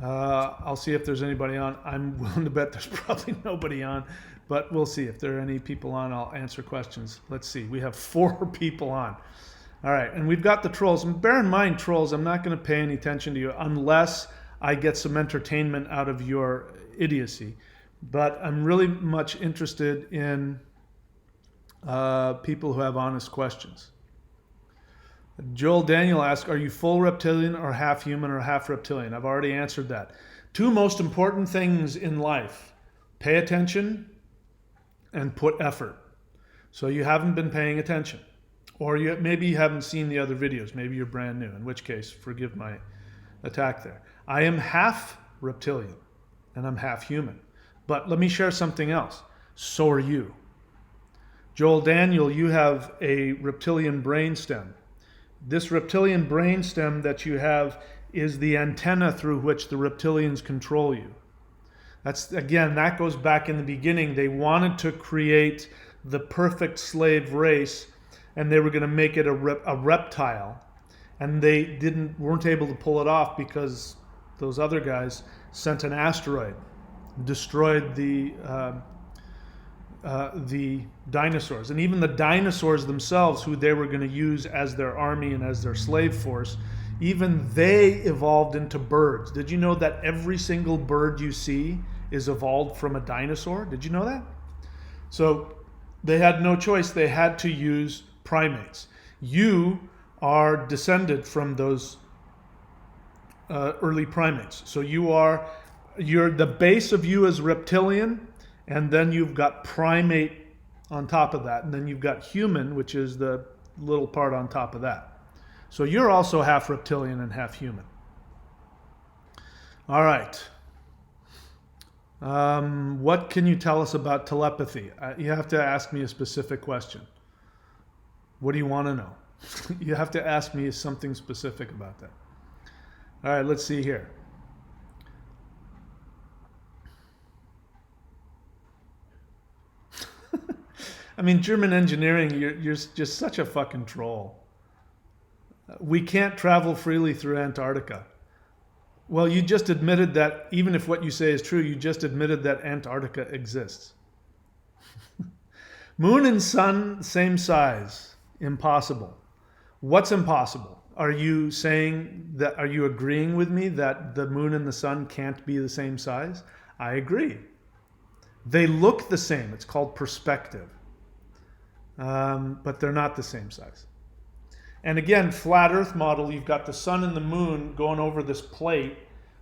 I'll see if there's anybody on. I'm willing to bet there's probably nobody on, But we'll see. If there are any people on, I'll answer questions. Let's see. We have 4 people on. All right, and we've got the trolls. And bear in mind, trolls, I'm not going to pay any attention to you unless I get some entertainment out of your idiocy. But I'm really much interested in people who have honest questions. Joel Daniel asks, are you full reptilian or half human or half reptilian? I've already answered that. 2 most important things in life: pay attention and put effort. So you haven't been paying attention. Or maybe you haven't seen the other videos. Maybe you're brand new, in which case, forgive my attack there. I am half reptilian and I'm half human. But let me share something else. So are you. Joel Daniel, you have a reptilian brainstem. This reptilian brainstem that you have is the antenna through which the reptilians control you. That goes back in the beginning. They wanted to create the perfect slave race, and they were going to make it a reptile, and they weren't able to pull it off because those other guys sent an asteroid, destroyed the dinosaurs. And even the dinosaurs themselves, who they were going to use as their army and as their slave force, even they evolved into birds. Did you know that every single bird you see is evolved from a dinosaur? Did you know that? So they had no choice. They had to use primates. You are descended from those early primates. So you're the base of you is reptilian, and then you've got primate on top of that, and then you've got human, which is the little part on top of that. So you're also half reptilian and half human. All right. What can you tell us about telepathy? You have to ask me a specific question. What do you want to know? You have to ask me something specific about that. All right, let's see here. I mean, German engineering, you're just such a fucking troll. We can't travel freely through Antarctica. Well, you just admitted that, even if what you say is true, you just admitted that Antarctica exists. Moon and sun, same size. Impossible. What's impossible? Are you agreeing with me that the moon and the sun can't be the same size? I agree. They look the same. It's called perspective. But they're not the same size. And again, flat earth model, you've got the sun and the moon going over this plate.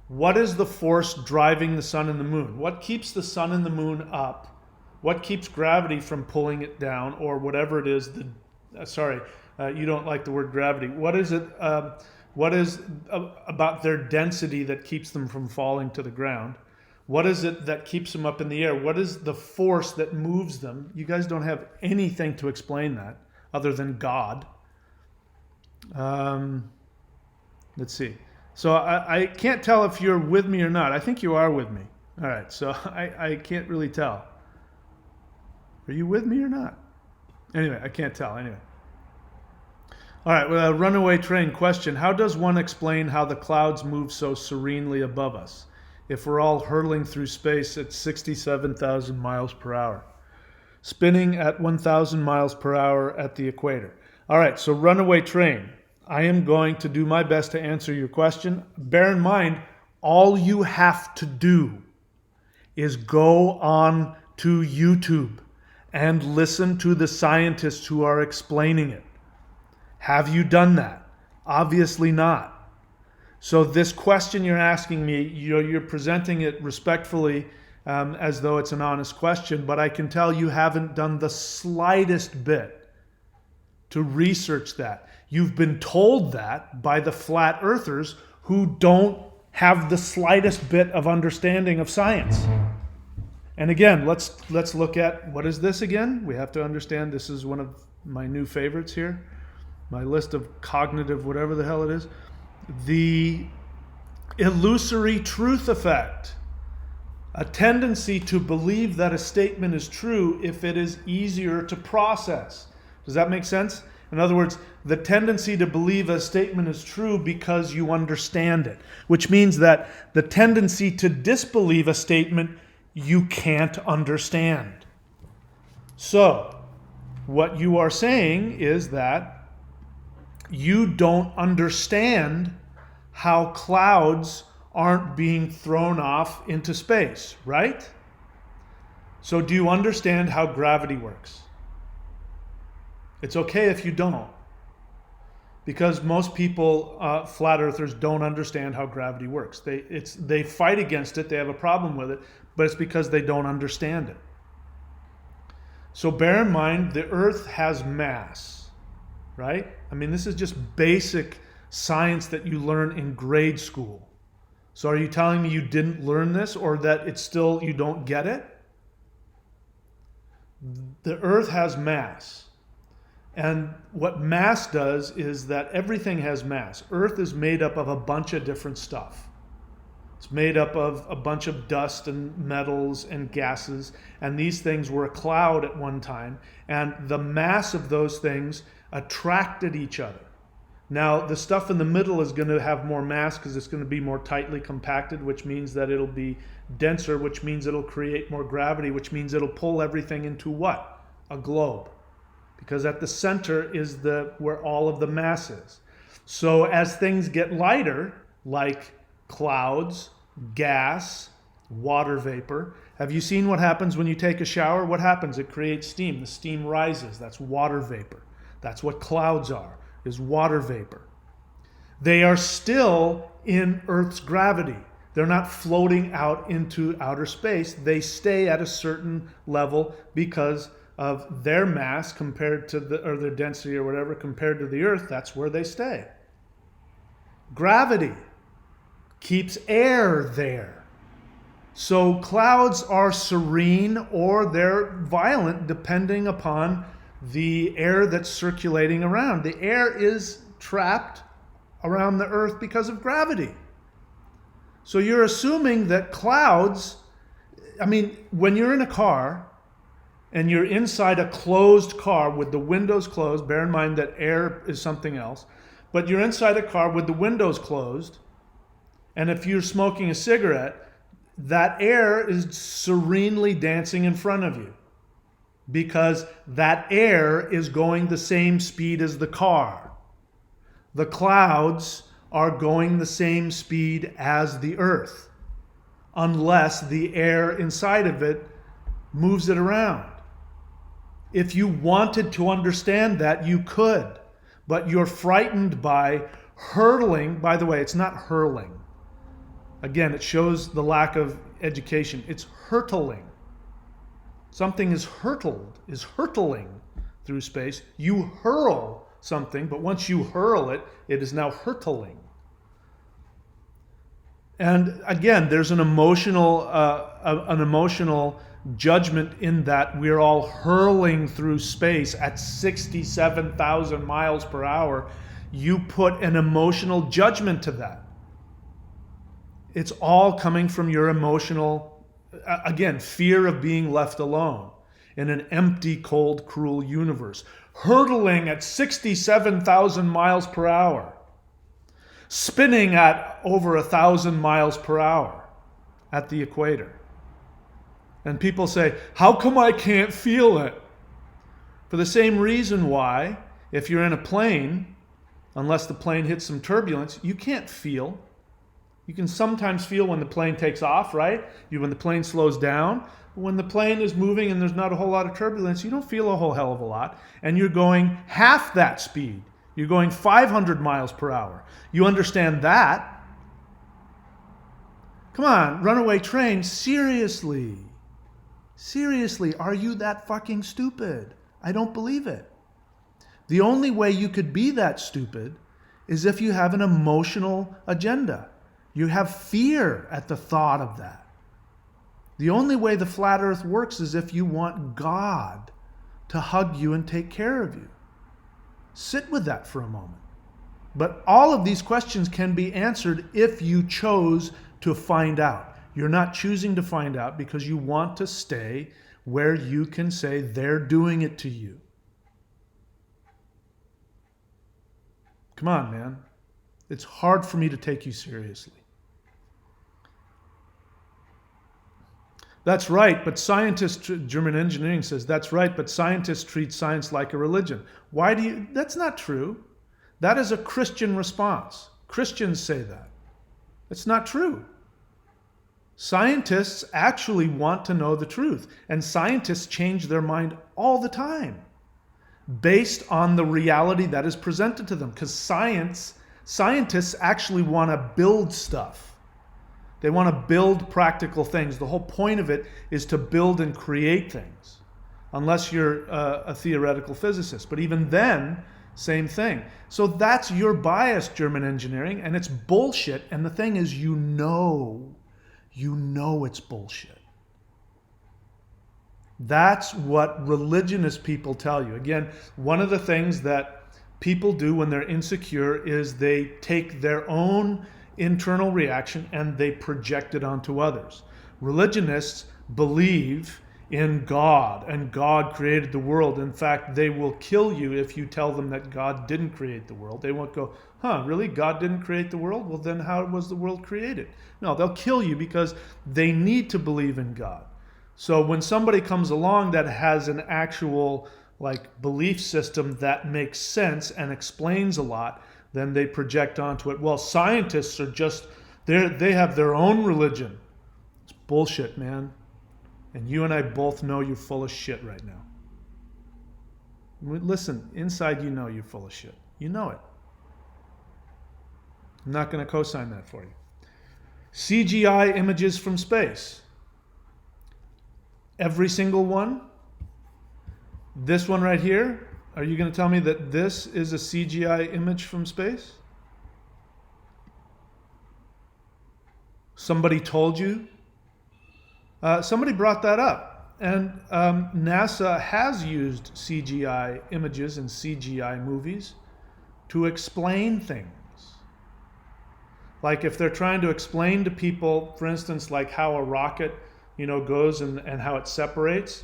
What is the force driving the sun and the moon? What keeps the sun and the moon up? What keeps gravity from pulling it down, or whatever it is? You don't like the word gravity. What is it? What is about their density that keeps them from falling to the ground? What is it that keeps them up in the air? What is the force that moves them? You guys don't have anything to explain that other than God. Let's see. So I can't tell if you're with me or not. I think you are with me. All right. So I can't really tell. Are you with me or not? Anyway, I can't tell. Anyway. All right. Well, runaway train question. How does one explain how the clouds move so serenely above us if we're all hurtling through space at 67,000 miles per hour, spinning at 1,000 miles per hour at the equator? All right. So runaway train. I am going to do my best to answer your question. Bear in mind, all you have to do is go on to YouTube and listen to the scientists who are explaining it. Have you done that? Obviously not. So this question you're asking me, you're presenting it respectfully as though it's an honest question, but I can tell you haven't done the slightest bit to research that. You've been told that by the flat earthers who don't have the slightest bit of understanding of science. And again, let's look at, what is this again? We have to understand this is one of my new favorites here. My list of cognitive, whatever the hell it is. The illusory truth effect. A tendency to believe that a statement is true if it is easier to process. Does that make sense? In other words, the tendency to believe a statement is true because you understand it, which means that the tendency to disbelieve a statement you can't understand. So, what you are saying is that you don't understand how clouds aren't being thrown off into space, right? So do you understand how gravity works? It's okay if you don't. Because most people, flat earthers, don't understand how gravity works. They fight against it, they have a problem with it, but it's because they don't understand it. So bear in mind, the earth has mass, right? I mean, this is just basic science that you learn in grade school. So are you telling me you didn't learn this, or that it's still, you don't get it? The earth has mass. And what mass does is that everything has mass. Earth is made up of a bunch of different stuff. It's made up of a bunch of dust and metals and gases, and these things were a cloud at one time, and the mass of those things attracted each other. Now, the stuff in the middle is going to have more mass because it's going to be more tightly compacted, which means that it'll be denser, which means it'll create more gravity, which means it'll pull everything into what? A globe. Because at the center is where all of the mass is. So as things get lighter, like clouds, gas, water vapor, have you seen what happens when you take a shower? What happens? It creates steam. The steam rises. That's water vapor. That's what clouds are, is water vapor. They are still in Earth's gravity. They're not floating out into outer space. They stay at a certain level because of their mass compared to or their density or whatever compared to the Earth. That's where they stay. Gravity keeps air there. So clouds are serene or they're violent depending upon the air that's circulating around. The air is trapped around the Earth because of gravity. So you're assuming that clouds, I mean, when you're in a car and you're inside a closed car with the windows closed, bear in mind that air is something else, but you're inside a car with the windows closed, and if you're smoking a cigarette, that air is serenely dancing in front of you because that air is going the same speed as the car. The clouds are going the same speed as the Earth, unless the air inside of it moves it around. If you wanted to understand that, you could, but you're frightened by hurtling. By the way, it's not hurling. Again, it shows the lack of education. It's hurtling. Something is hurtling through space. You hurl something, but once you hurl it, it is now hurtling. And again, there's an emotional judgment in that we're all hurling through space at 67,000 miles per hour. You put an emotional judgment to that. It's all coming from your emotional, again, fear of being left alone in an empty, cold, cruel universe. Hurtling at 67,000 miles per hour. Spinning at over 1,000 miles per hour at the equator. And people say, how come I can't feel it? For the same reason why, if you're in a plane, unless the plane hits some turbulence, you can't feel. You can sometimes feel when the plane takes off, right? When the plane slows down. When the plane is moving and there's not a whole lot of turbulence, you don't feel a whole hell of a lot. And you're going half that speed. You're going 500 miles per hour. You understand that? Come on, runaway train, seriously. Seriously, are you that fucking stupid? I don't believe it. The only way you could be that stupid is if you have an emotional agenda. You have fear at the thought of that. The only way the flat earth works is if you want God to hug you and take care of you. Sit with that for a moment. But all of these questions can be answered if you chose to find out. You're not choosing to find out because you want to stay where you can say they're doing it to you. Come on, man. It's hard for me to take you seriously. That's right, but German engineering says, that's right, but scientists treat science like a religion. That's not true. That is a Christian response. Christians say that. It's not true. Scientists actually want to know the truth, and scientists change their mind all the time based on the reality that is presented to them, because scientists actually want to build stuff. They want to build practical things. The whole point of it is to build and create things, unless you're a theoretical physicist. But even then, same thing. So that's your bias, German engineering, and it's bullshit. And the thing is, you know it's bullshit. That's what religionist people tell you. Again, one of the things that people do when they're insecure is they take their own internal reaction and they project it onto others. Religionists believe in God and God created the world. In fact, they will kill you if you tell them that God didn't create the world. They won't go, really? God didn't create the world? Well, then how was the world created? No, they'll kill you because they need to believe in God. So when somebody comes along that has an actual belief system that makes sense and explains a lot, then they project onto it. Well, scientists are they have their own religion. It's bullshit, man. And you and I both know you're full of shit right now. Listen, inside you know you're full of shit. You know it. I'm not going to co-sign that for you. CGI images from space. Every single one. This one right here. Are you going to tell me that this is a CGI image from space? Somebody told you? Somebody brought that up. And NASA has used CGI images and CGI movies to explain things. Like if they're trying to explain to people, for instance, like how a rocket, goes and how it separates,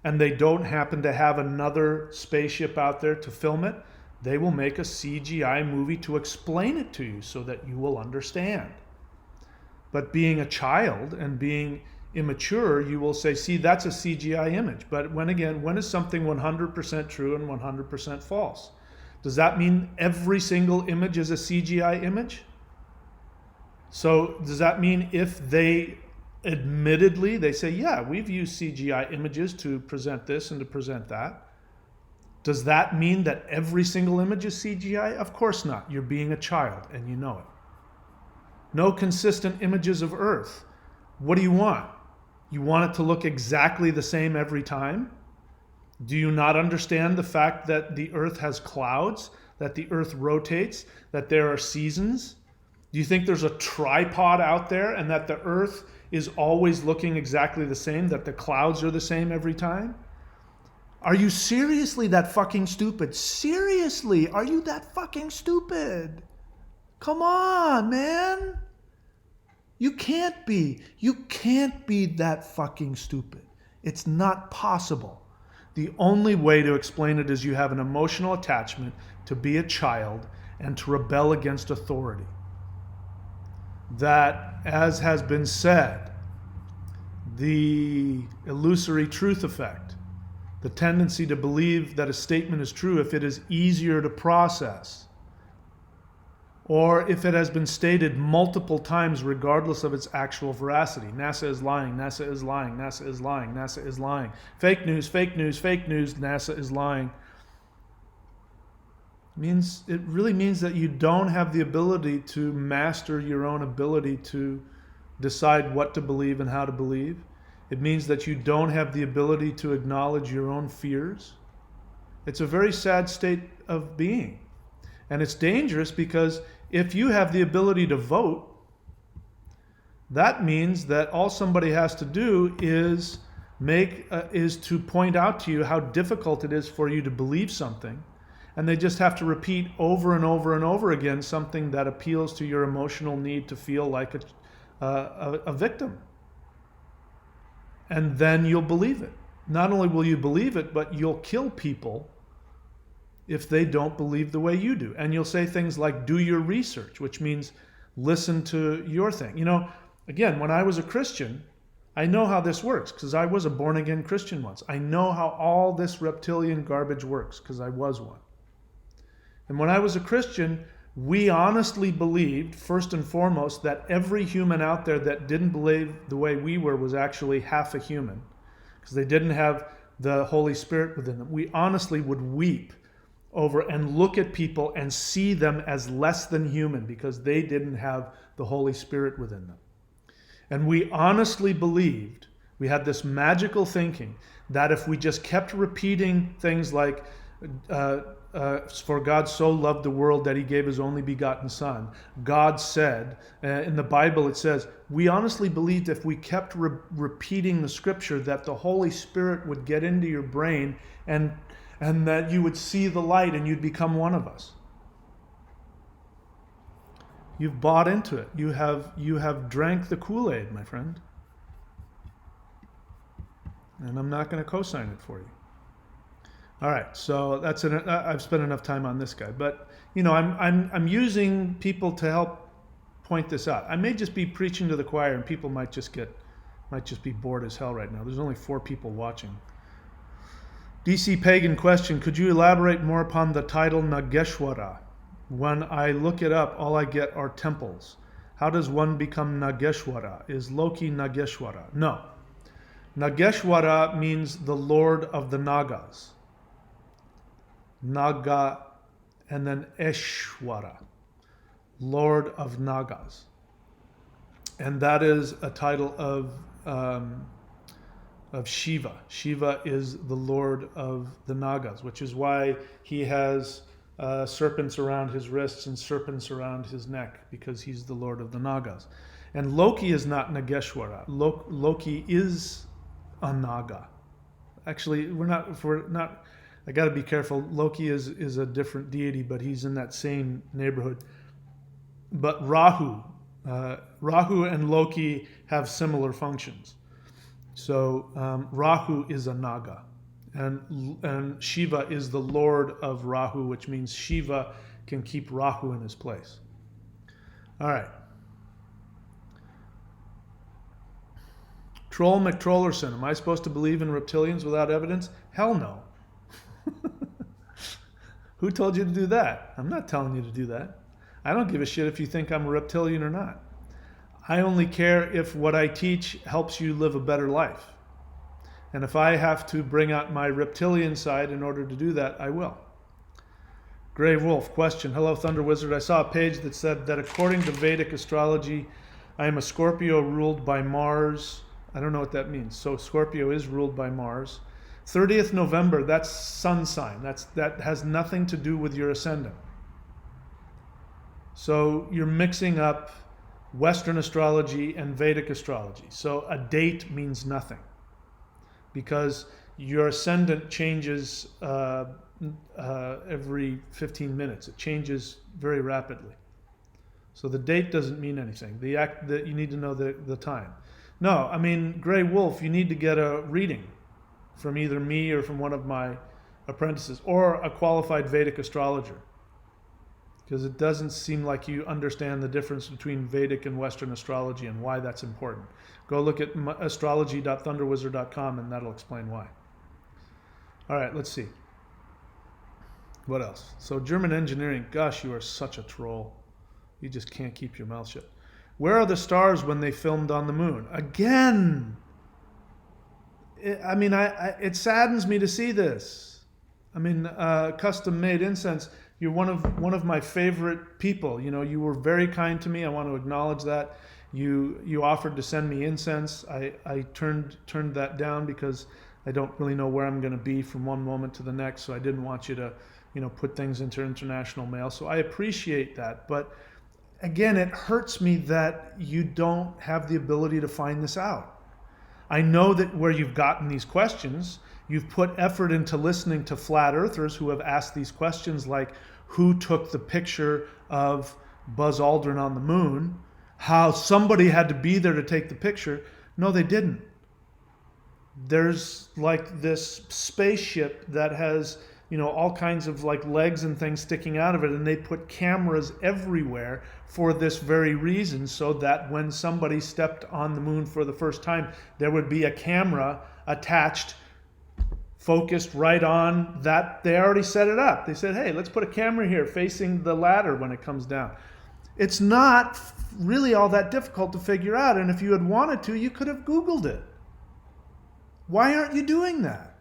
and they don't happen to have another spaceship out there to film it, they will make a CGI movie to explain it to you so that you will understand. But being a child and being immature, you will say, see, that's a CGI image. But when is something 100% true and 100% false? Does that mean every single image is a CGI image? So does that mean if they say, yeah, we've used CGI images to present this and to present that, does that mean that every single image is CGI? Of course not. You're being a child and you know it. No consistent images of Earth. What do you want? You want it to look exactly the same every time? Do you not understand the fact that the Earth has clouds, that the Earth rotates, that there are seasons? Do you think there's a tripod out there and that the Earth is always looking exactly the same, that the clouds are the same every time? Are you seriously that fucking stupid? Seriously, are you that fucking stupid? Come on, man. You can't be that fucking stupid. It's not possible. The only way to explain it is you have an emotional attachment to be a child and to rebel against authority. That, as has been said, the illusory truth effect, the tendency to believe that a statement is true if it is easier to process, or if it has been stated multiple times regardless of its actual veracity. NASA is lying, NASA is lying, NASA is lying, NASA is lying. Fake news, fake news, fake news, NASA is lying. It really means that you don't have the ability to master your own ability to decide what to believe and how to believe. It means that you don't have the ability to acknowledge your own fears. It's a very sad state of being. And it's dangerous because if you have the ability to vote, that means that all somebody has to do is to point out to you how difficult it is for you to believe something. And they just have to repeat over and over and over again something that appeals to your emotional need to feel like a victim. And then you'll believe it. Not only will you believe it, but you'll kill people if they don't believe the way you do. And you'll say things like, do your research, which means listen to your thing. Again, when I was a Christian, I know how this works because I was a born-again Christian once. I know how all this reptilian garbage works because I was one. And when I was a Christian, we honestly believed, first and foremost, that every human out there that didn't believe the way we were was actually half a human because they didn't have the Holy Spirit within them. We honestly would weep over and look at people and see them as less than human because they didn't have the Holy Spirit within them. And we honestly believed, we had this magical thinking that if we just kept repeating things like, for God so loved the world that he gave his only begotten son. God said, in the Bible it says, we honestly believed if we kept repeating the scripture that the Holy Spirit would get into your brain and that you would see the light and you'd become one of us. You've bought into it. You have drank the Kool-Aid, my friend. And I'm not going to co-sign it for you. All right, so I've spent enough time on this guy, but I'm using people to help point this out. I may just be preaching to the choir, and people might just be bored as hell right now. There's only 4 people watching. DC Pagan question: could you elaborate more upon the title Nageshwara? When I look it up, all I get are temples. How does one become Nageshwara? Is Loki Nageshwara? No. Nageshwara means the Lord of the Nagas. Naga, and then Eshwara, Lord of Nagas. And that is a title of Shiva. Shiva is the Lord of the Nagas, which is why he has serpents around his wrists and serpents around his neck, because he's the Lord of the Nagas. And Loki is not Nageshwara. Loki is a Naga. Actually, we're not. I got to be careful. Loki is a different deity, but he's in that same neighborhood. But Rahu and Loki have similar functions. So Rahu is a Naga, and Shiva is the Lord of Rahu, which means Shiva can keep Rahu in his place. All right. Troll McTrollerson, am I supposed to believe in reptilians without evidence? Hell no. Who told you to do that? I'm not telling you to do that. I don't give a shit if you think I'm a reptilian or not. I only care if what I teach helps you live a better life. And if I have to bring out my reptilian side in order to do that, I will. Grey Wolf question: hello, Thunder Wizard. I saw a page that said that according to Vedic astrology, I am a Scorpio ruled by Mars. I don't know what that means. So Scorpio is ruled by Mars. 30th November, that's sun sign. That has nothing to do with your ascendant. So you're mixing up Western astrology and Vedic astrology. So a date means nothing because your ascendant changes every 15 minutes. It changes very rapidly. So the date doesn't mean anything. You need to know the time. No, I mean, Grey Wolf, you need to get a reading from either me or from one of my apprentices or a qualified Vedic astrologer, because it doesn't seem like you understand the difference between Vedic and Western astrology and why that's important. Go look at astrology.thunderwizard.com and that'll explain why. All right, let's see. What else? So German engineering, gosh, you are such a troll. You just can't keep your mouth shut. Where are the stars when they filmed on the moon? Again! I mean, it saddens me to see this. I mean, custom-made incense. You're one of my favorite people. You know, you were very kind to me. I want to acknowledge that. You offered to send me incense. I turned that down because I don't really know where I'm going to be from one moment to the next. So I didn't want you to, put things into international mail. So I appreciate that. But again, it hurts me that you don't have the ability to find this out. I know that where you've gotten these questions, you've put effort into listening to flat earthers who have asked these questions like, who took the picture of Buzz Aldrin on the moon? How somebody had to be there to take the picture. No, they didn't. There's like this spaceship that has all kinds of like legs and things sticking out of it, and they put cameras everywhere for this very reason, so that when somebody stepped on the moon for the first time, there would be a camera attached, focused right on that. They already set it up. They said, hey, let's put a camera here facing the ladder when it comes down. It's not really all that difficult to figure out, and if you had wanted to, you could have Googled it. Why aren't you doing that?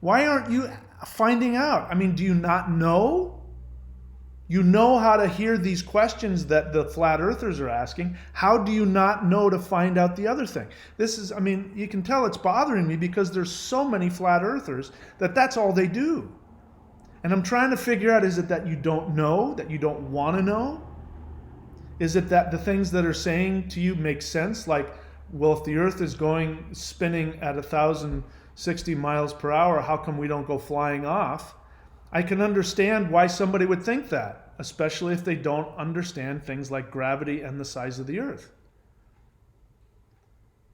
Why aren't you finding out? I mean, do you not know? You know how to hear these questions that the flat earthers are asking. How do you not know to find out the other thing? This is, I mean, you can tell it's bothering me because there's so many flat earthers that that's all they do. And I'm trying to figure out, is it that you don't know, that you don't want to know? Is it that the things that are saying to you make sense? Like, well, if the earth is spinning at 1,060 miles per hour, how come we don't go flying off? I can understand why somebody would think that, especially if they don't understand things like gravity and the size of the earth.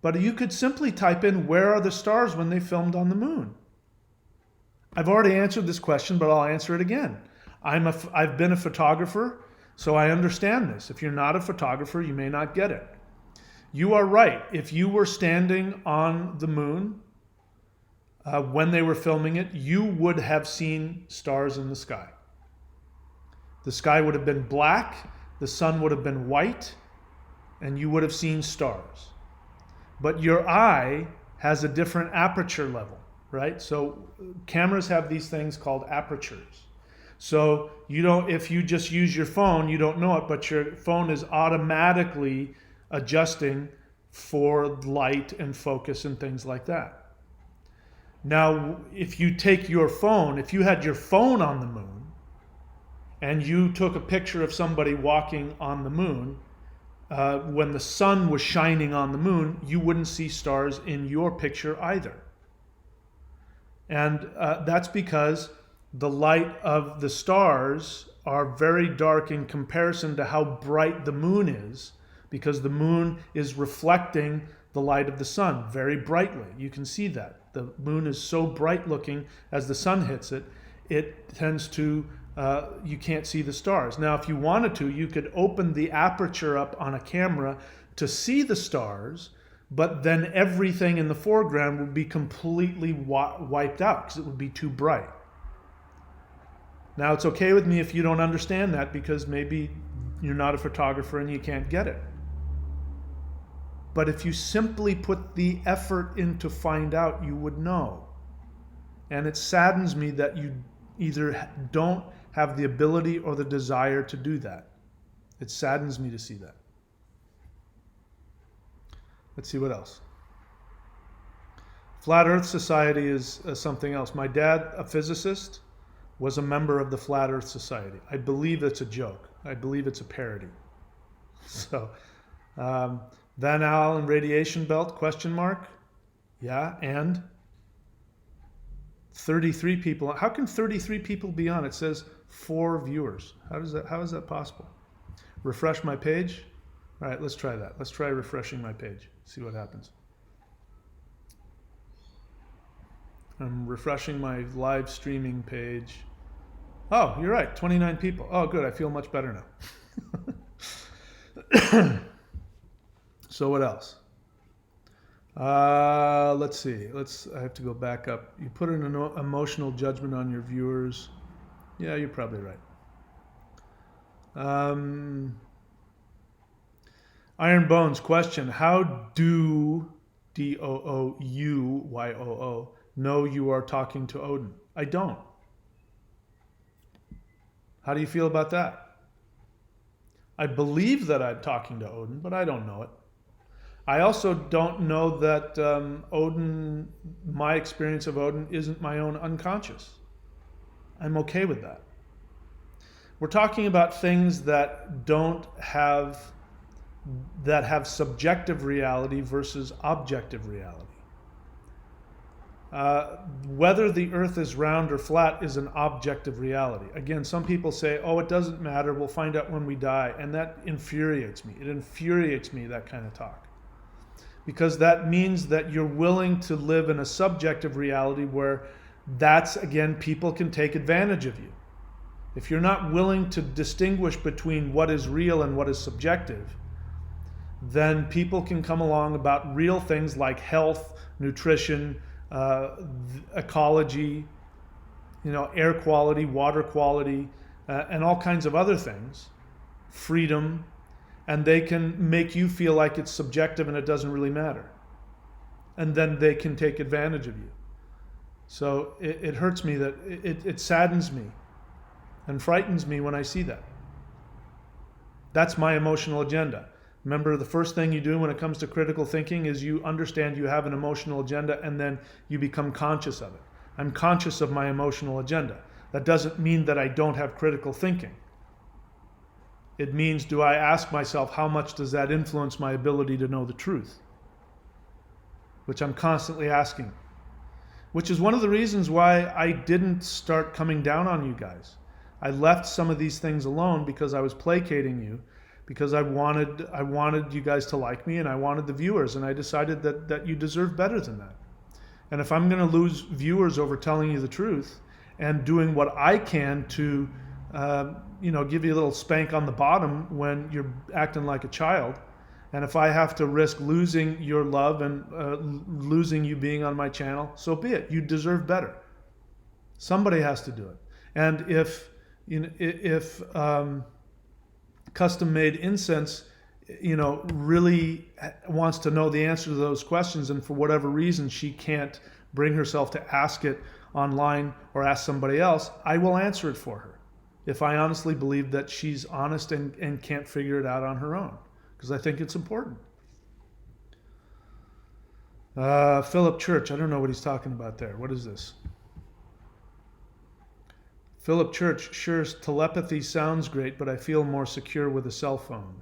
But you could simply type in, where are the stars when they filmed on the moon? I've already answered this question, but I'll answer it again. I've been a photographer, so I understand this. If you're not a photographer, you may not get it. You are right. If you were standing on the moon when they were filming it, you would have seen stars in the sky. The sky would have been black, the sun would have been white, and you would have seen stars. But your eye has a different aperture level, right? So cameras have these things called apertures. So if you just use your phone, you don't know it, but your phone is automatically adjusting for light and focus and things like that. Now, if you take your phone, if you had your phone on the moon and you took a picture of somebody walking on the moon, when the sun was shining on the moon, you wouldn't see stars in your picture either. And that's because the light of the stars are very dark in comparison to how bright the moon is, because the moon is reflecting the light of the sun very brightly. You can see that. The moon is so bright looking as the sun hits it, it tends to, you can't see the stars. Now, if you wanted to, you could open the aperture up on a camera to see the stars, but then everything in the foreground would be completely wiped out because it would be too bright. Now, it's okay with me if you don't understand that, because maybe you're not a photographer and you can't get it. But if you simply put the effort in to find out, you would know. And it saddens me that you either don't have the ability or the desire to do that. It saddens me to see that. Let's see what else. Flat Earth Society is something else. My dad, a physicist, was a member of the Flat Earth Society. I believe it's a joke. I believe it's a parody. So, Van Allen radiation belt, question mark? Yeah, and 33 people. How can 33 people be on? It says 4 viewers. How is that possible? Refresh my page. All right, let's try that. Let's try refreshing my page. See what happens. I'm refreshing my live streaming page. Oh, you're right, 29 people. Oh, good, I feel much better now. So what else? Let's see. I have to go back up. You put an emotional judgment on your viewers. Yeah, you're probably right. Iron Bones question: how do Douyoo know you are talking to Odin? I don't. How do you feel about that? I believe that I'm talking to Odin, but I don't know it. I also don't know that Odin, my experience of Odin, isn't my own unconscious. I'm okay with that. We're talking about things that have subjective reality versus objective reality. Whether the earth is round or flat is an objective reality. Again, some people say, oh, it doesn't matter, we'll find out when we die. And that infuriates me. It infuriates me, that kind of talk. Because that means that you're willing to live in a subjective reality where that's, again, people can take advantage of you. If you're not willing to distinguish between what is real and what is subjective, then people can come along about real things like health, nutrition, ecology, air quality, water quality, and all kinds of other things, freedom, and they can make you feel like it's subjective and it doesn't really matter. And then they can take advantage of you. So it hurts me that it saddens me and frightens me when I see that. That's my emotional agenda. Remember, the first thing you do when it comes to critical thinking is you understand you have an emotional agenda, and then you become conscious of it. I'm conscious of my emotional agenda. That doesn't mean that I don't have critical thinking. It means, do I ask myself, how much does that influence my ability to know the truth? Which I'm constantly asking. Which is one of the reasons why I didn't start coming down on you guys. I left some of these things alone because I was placating you, because I wanted you guys to like me, and I wanted the viewers, and I decided that you deserve better than that. And if I'm going to lose viewers over telling you the truth and doing what I can to give you a little spank on the bottom when you're acting like a child, and if I have to risk losing your love and losing you being on my channel, so be it. You deserve better. Somebody has to do it. And if Custom Made Incense, really wants to know the answer to those questions, and for whatever reason she can't bring herself to ask it online or ask somebody else, I will answer it for her if I honestly believe that she's honest and can't figure it out on her own, because I think it's important. Philip Church, I don't know what he's talking about there. What is this? Philip Church, sure, telepathy sounds great, but I feel more secure with a cell phone.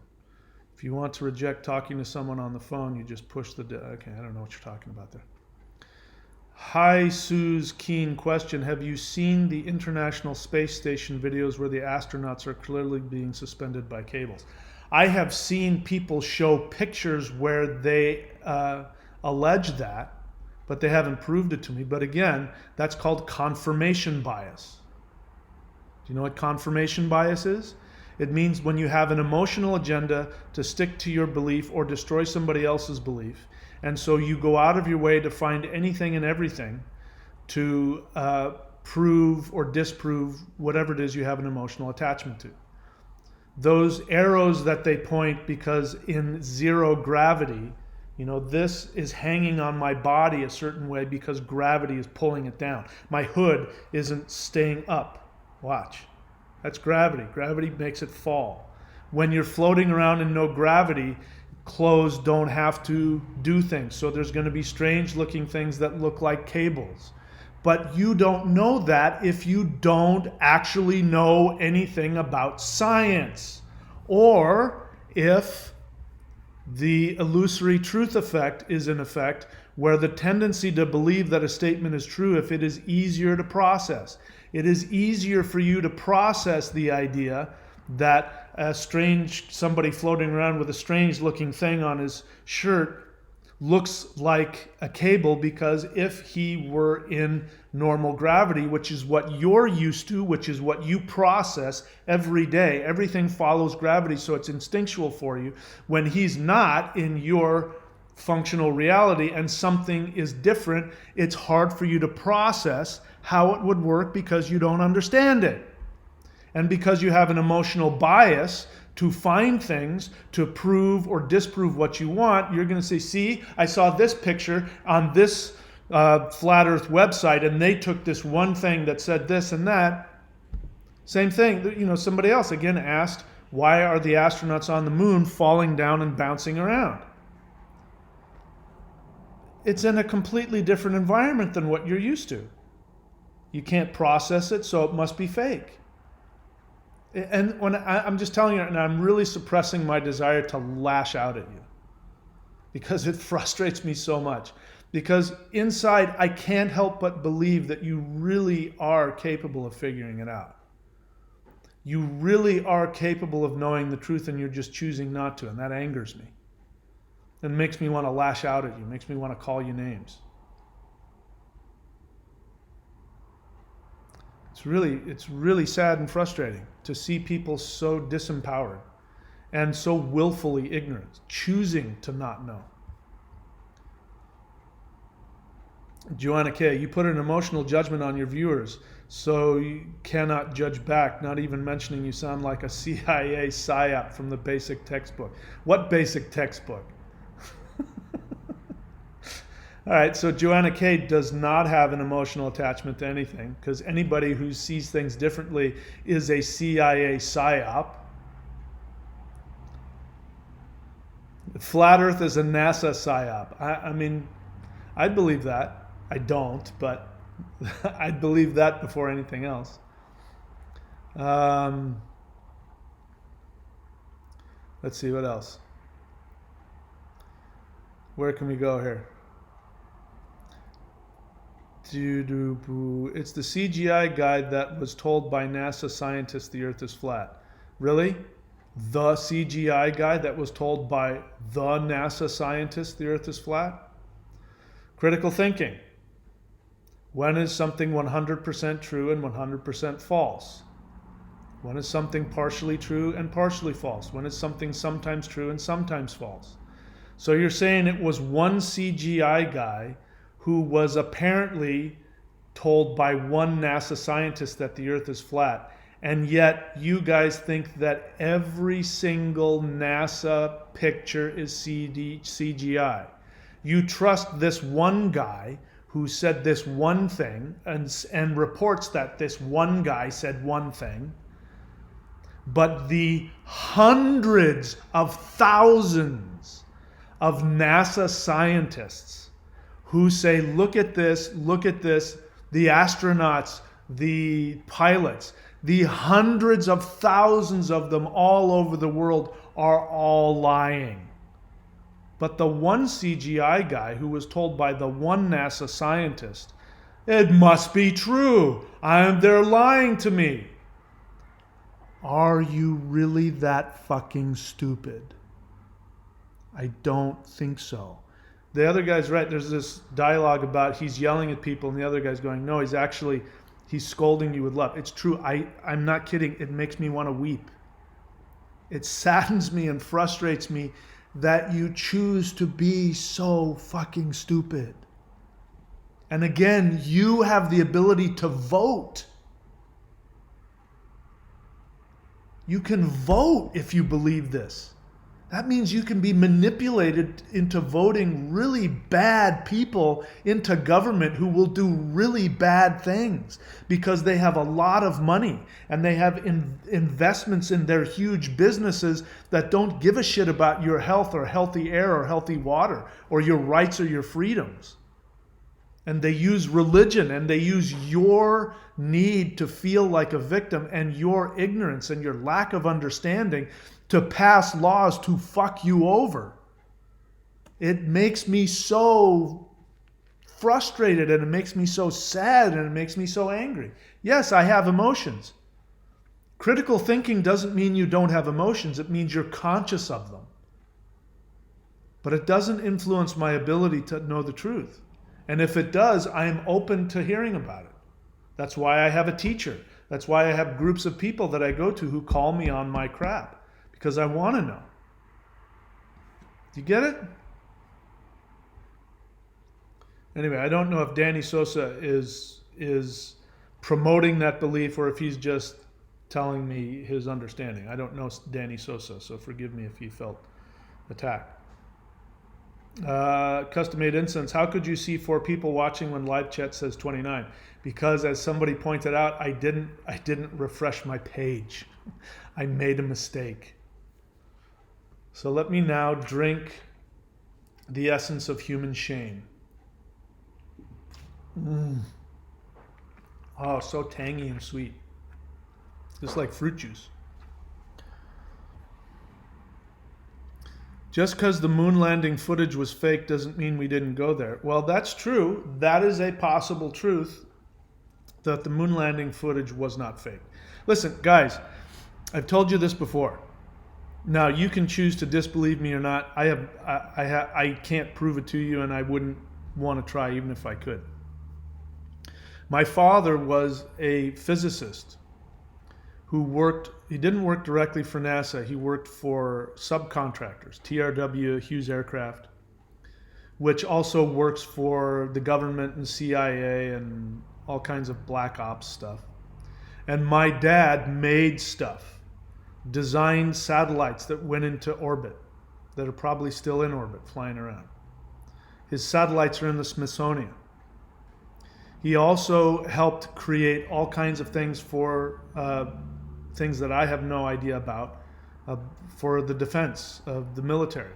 If you want to reject talking to someone on the phone, you just push the... Okay, I don't know what you're talking about there. Hi, Sue's keen question. Have you seen the International Space Station videos where the astronauts are clearly being suspended by cables? I have seen people show pictures where they allege that, but they haven't proved it to me. But again, that's called confirmation bias. Do you know what confirmation bias is? It means when you have an emotional agenda to stick to your belief or destroy somebody else's belief, and so you go out of your way to find anything and everything to prove or disprove whatever it is you have an emotional attachment to. Those arrows that they point, because in zero gravity, this is hanging on my body a certain way because gravity is pulling it down. My hood isn't staying up. Watch. That's gravity. Gravity makes it fall. When you're floating around in no gravity, clothes don't have to do things. So there's going to be strange looking things that look like cables. But you don't know that if you don't actually know anything about science. Or if the illusory truth effect is in effect, where the tendency to believe that a statement is true if it is easier to process. It is easier for you to process the idea that somebody floating around with a strange looking thing on his shirt looks like a cable, because if he were in normal gravity, which is what you're used to, which is what you process every day, everything follows gravity, so it's instinctual for you. When he's not in your functional reality and something is different, it's hard for you to process how it would work because you don't understand it. And because you have an emotional bias to find things to prove or disprove what you want, you're going to say, see, I saw this picture on this flat earth website and they took this one thing that said this and that. Same thing, somebody else again asked, why are the astronauts on the moon falling down and bouncing around? It's in a completely different environment than what you're used to. You can't process it, so it must be fake. And when I'm just telling you, and I'm really suppressing my desire to lash out at you because it frustrates me so much. Because inside, I can't help but believe that you really are capable of figuring it out. You really are capable of knowing the truth, and you're just choosing not to, and that angers me. And makes me want to lash out at you, makes me want to call you names. It's really sad and frustrating to see people so disempowered and so willfully ignorant, choosing to not know. Joanna K., you put an emotional judgment on your viewers, so you cannot judge back, not even mentioning you sound like a CIA psyop from the basic textbook. What basic textbook? All right, so Joanna K. does not have an emotional attachment to anything, because anybody who sees things differently is a CIA psyop. Flat Earth is a NASA psyop. I mean, I'd believe that. I don't, but I'd believe that before anything else. Let's see, what else? Where can we go here? It's the CGI guide that was told by NASA scientists the Earth is flat. Really? The CGI guy that was told by the NASA scientists the Earth is flat? Critical thinking. When is something 100% true and 100% false? When is something partially true and partially false? When is something sometimes true and sometimes false? So you're saying it was one CGI guy who was apparently told by one NASA scientist that the Earth is flat, and yet you guys think that every single NASA picture is CGI. You trust this one guy who said this one thing and reports that this one guy said one thing, but the hundreds of thousands of NASA scientists who say, look at this, the astronauts, the pilots, the hundreds of thousands of them all over the world are all lying. But the one CGI guy who was told by the one NASA scientist, it must be true, they're lying to me. Are you really that fucking stupid? I don't think so. The other guy's right. There's this dialogue about he's yelling at people and the other guy's going, no, he's scolding you with love. It's true. I'm not kidding. It makes me want to weep. It saddens me and frustrates me that you choose to be so fucking stupid. And again, you have the ability to vote. You can vote if you believe this. That means you can be manipulated into voting really bad people into government who will do really bad things because they have a lot of money and they have investments in their huge businesses that don't give a shit about your health or healthy air or healthy water or your rights or your freedoms. And they use religion and they use your need to feel like a victim and your ignorance and your lack of understanding to pass laws to fuck you over. It makes me so frustrated and it makes me so sad and it makes me so angry. Yes, I have emotions. Critical thinking doesn't mean you don't have emotions. It means you're conscious of them. But it doesn't influence my ability to know the truth. And if it does, I am open to hearing about it. That's why I have a teacher. That's why I have groups of people that I go to who call me on my crap. Because I want to know. Do you get it? Anyway, I don't know if Danny Sosa is promoting that belief or if he's just telling me his understanding. I don't know Danny Sosa, so forgive me if he felt attacked. Custom-made incense. How could you see 4 people watching when live chat says 29? Because as somebody pointed out, I didn't refresh my page. I made a mistake. So let me now drink the essence of human shame. Oh, so tangy and sweet. Just like fruit juice. Just because the moon landing footage was fake doesn't mean we didn't go there. Well, that's true. That is a possible truth, that the moon landing footage was not fake. Listen, guys, I've told you this before. Now, you can choose to disbelieve me or not. I can't prove it to you, and I wouldn't want to try even if I could. My father was a physicist who he didn't work directly for NASA, he worked for subcontractors, TRW, Hughes Aircraft, which also works for the government and CIA and all kinds of black ops stuff. And my dad made stuff, designed satellites that went into orbit, that are probably still in orbit, flying around. His satellites are in the Smithsonian. He also helped create all kinds of things for things that I have no idea about, for the defense of the military.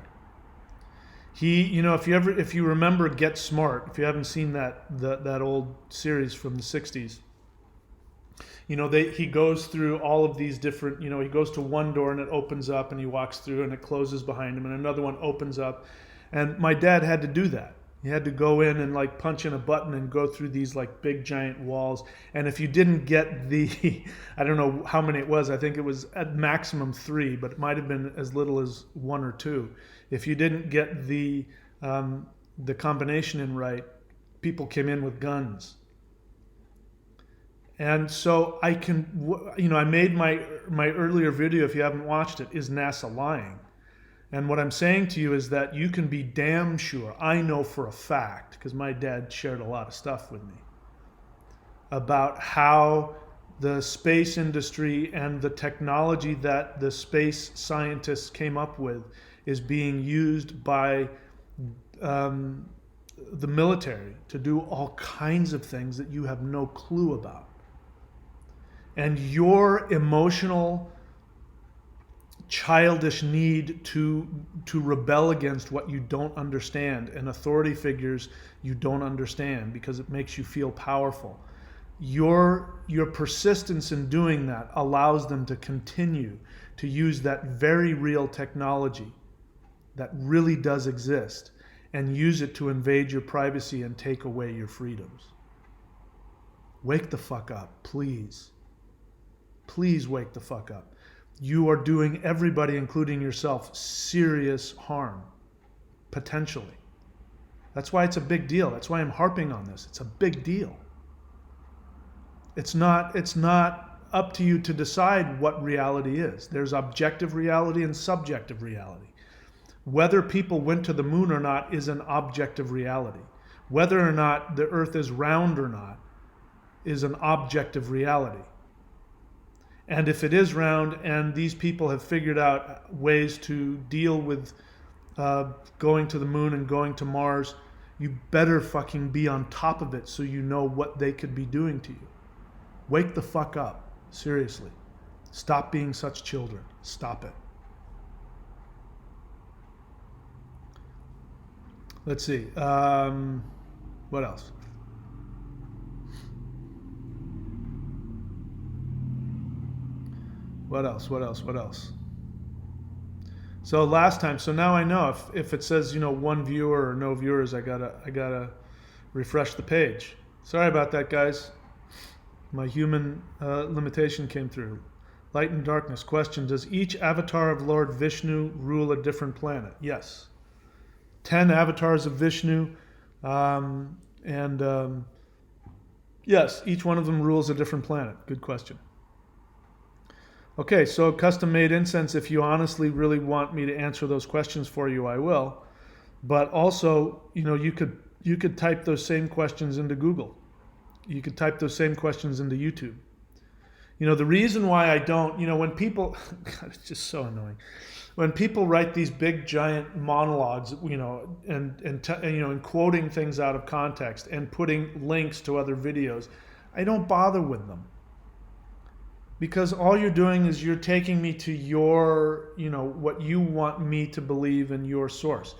He, if you remember Get Smart, if you haven't seen that old series from the 60s, he goes through all of these different, he goes to one door and it opens up and he walks through and it closes behind him and another one opens up. And my dad had to do that. He had to go in and like punch in a button and go through these like big giant walls. And if you didn't get the, I don't know how many it was, I think it was at maximum 3, but it might have been as little as 1 or 2. If you didn't get the combination in right, people came in with guns. And so I made my earlier video, if you haven't watched it, Is NASA Lying? And what I'm saying to you is that you can be damn sure, I know for a fact, because my dad shared a lot of stuff with me, about how the space industry and the technology that the space scientists came up with is being used by the military to do all kinds of things that you have no clue about. And your emotional, childish need to rebel against what you don't understand and authority figures you don't understand because it makes you feel powerful. Your persistence in doing that allows them to continue to use that very real technology that really does exist and use it to invade your privacy and take away your freedoms. Wake the fuck up, please. Please wake the fuck up. You are doing everybody, including yourself, serious harm, potentially. That's why it's a big deal. That's why I'm harping on this. It's a big deal. It's not up to you to decide what reality is. There's objective reality and subjective reality. Whether people went to the moon or not is an objective reality. Whether or not the earth is round or not is an objective reality. And if it is round and these people have figured out ways to deal with going to the moon and going to Mars, you better fucking be on top of it so you know what they could be doing to you. Wake the fuck up. Seriously. Stop being such children. Stop it. Let's see. What else? What else? So last time, so now I know if it says, 1 viewer or no viewers, I gotta refresh the page. Sorry about that, guys. My human limitation came through. Light and darkness. Question: does each avatar of Lord Vishnu rule a different planet? Yes. 10 avatars of Vishnu, yes, each one of them rules a different planet. Good question. Okay, so custom-made incense, if you honestly really want me to answer those questions for you, I will. But also, you could type those same questions into Google. You could type those same questions into YouTube. The reason why I don't, when people, God, it's just so annoying. When people write these big giant monologues, and quoting things out of context and putting links to other videos, I don't bother with them. Because all you're doing is you're taking me to your, what you want me to believe in your source.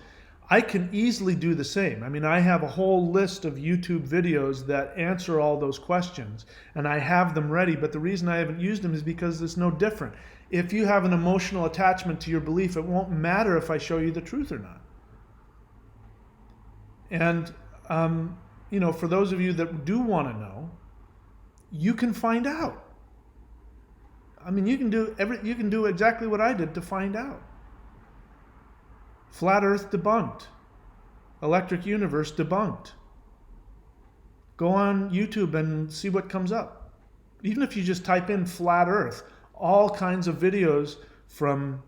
I can easily do the same. I mean, I have a whole list of YouTube videos that answer all those questions, and I have them ready, but the reason I haven't used them is because it's no different. If you have an emotional attachment to your belief, it won't matter if I show you the truth or not. And, for those of you that do want to know, you can find out. I mean, you can do exactly what I did to find out. Flat Earth debunked. Electric universe debunked. Go on YouTube and see what comes up. Even if you just type in flat earth, all kinds of videos from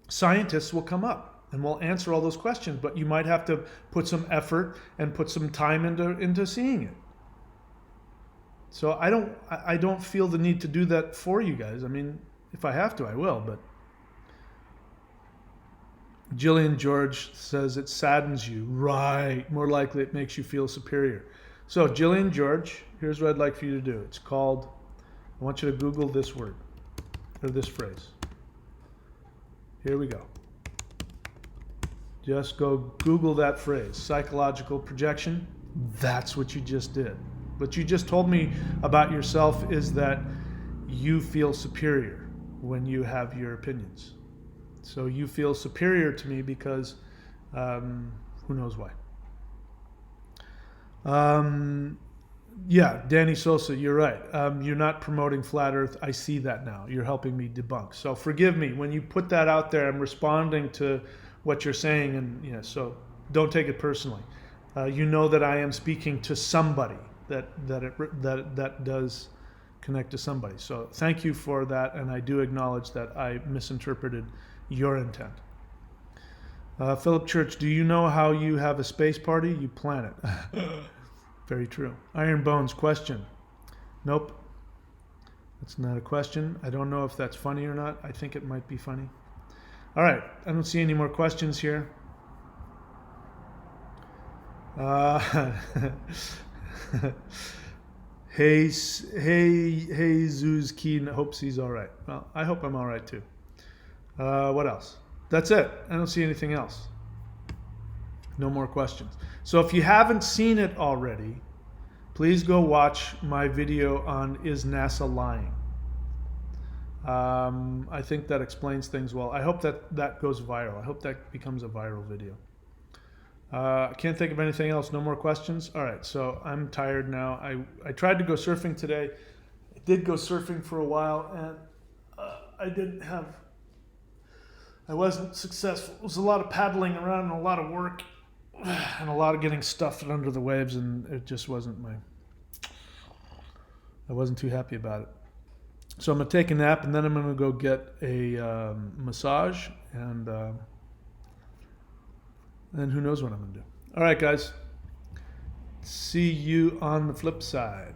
scientists will come up and we'll answer all those questions, but you might have to put some effort and put some time into seeing it. So I don't feel the need to do that for you guys. I mean, if I have to, I will, but Jillian George says it saddens you. Right. More likely it makes you feel superior. So Jillian George, here's what I'd like for you to do. It's called, I want you to Google this word, or this phrase. Here we go. Just go Google that phrase, psychological projection. That's what you just did. What you just told me about yourself is that you feel superior when you have your opinions. So you feel superior to me because who knows why. Yeah, Danny Sosa, you're right. You're not promoting flat earth. I see that now. You're helping me debunk. So forgive me. When you put that out there, I'm responding to what you're saying. And so don't take it personally. You know that I am speaking to somebody that does connect to somebody. So thank you for that. And I do acknowledge that I misinterpreted your intent. Philip Church, do you know how you have a space party? You plan it. Very true. Iron Bones, question. Nope. That's not a question. I don't know if that's funny or not. I think it might be funny. All right. I don't see any more questions here. Hey, Zeus Keen hopes he's all right. Well, I hope I'm all right too. What else? That's it. I don't see anything else. No more questions. So if you haven't seen it already, please go watch my video on Is NASA Lying? I think that explains things well. I hope that goes viral. I hope that becomes a viral video. I can't think of anything else. No more questions? All right, so I'm tired now. I tried to go surfing today. I did go surfing for a while, and I wasn't successful. It was a lot of paddling around and a lot of work and a lot of getting stuffed under the waves, and it just wasn't I wasn't too happy about it. So I'm going to take a nap, and then I'm going to go get a massage, and who knows what I'm going to do. All right, guys. See you on the flip side.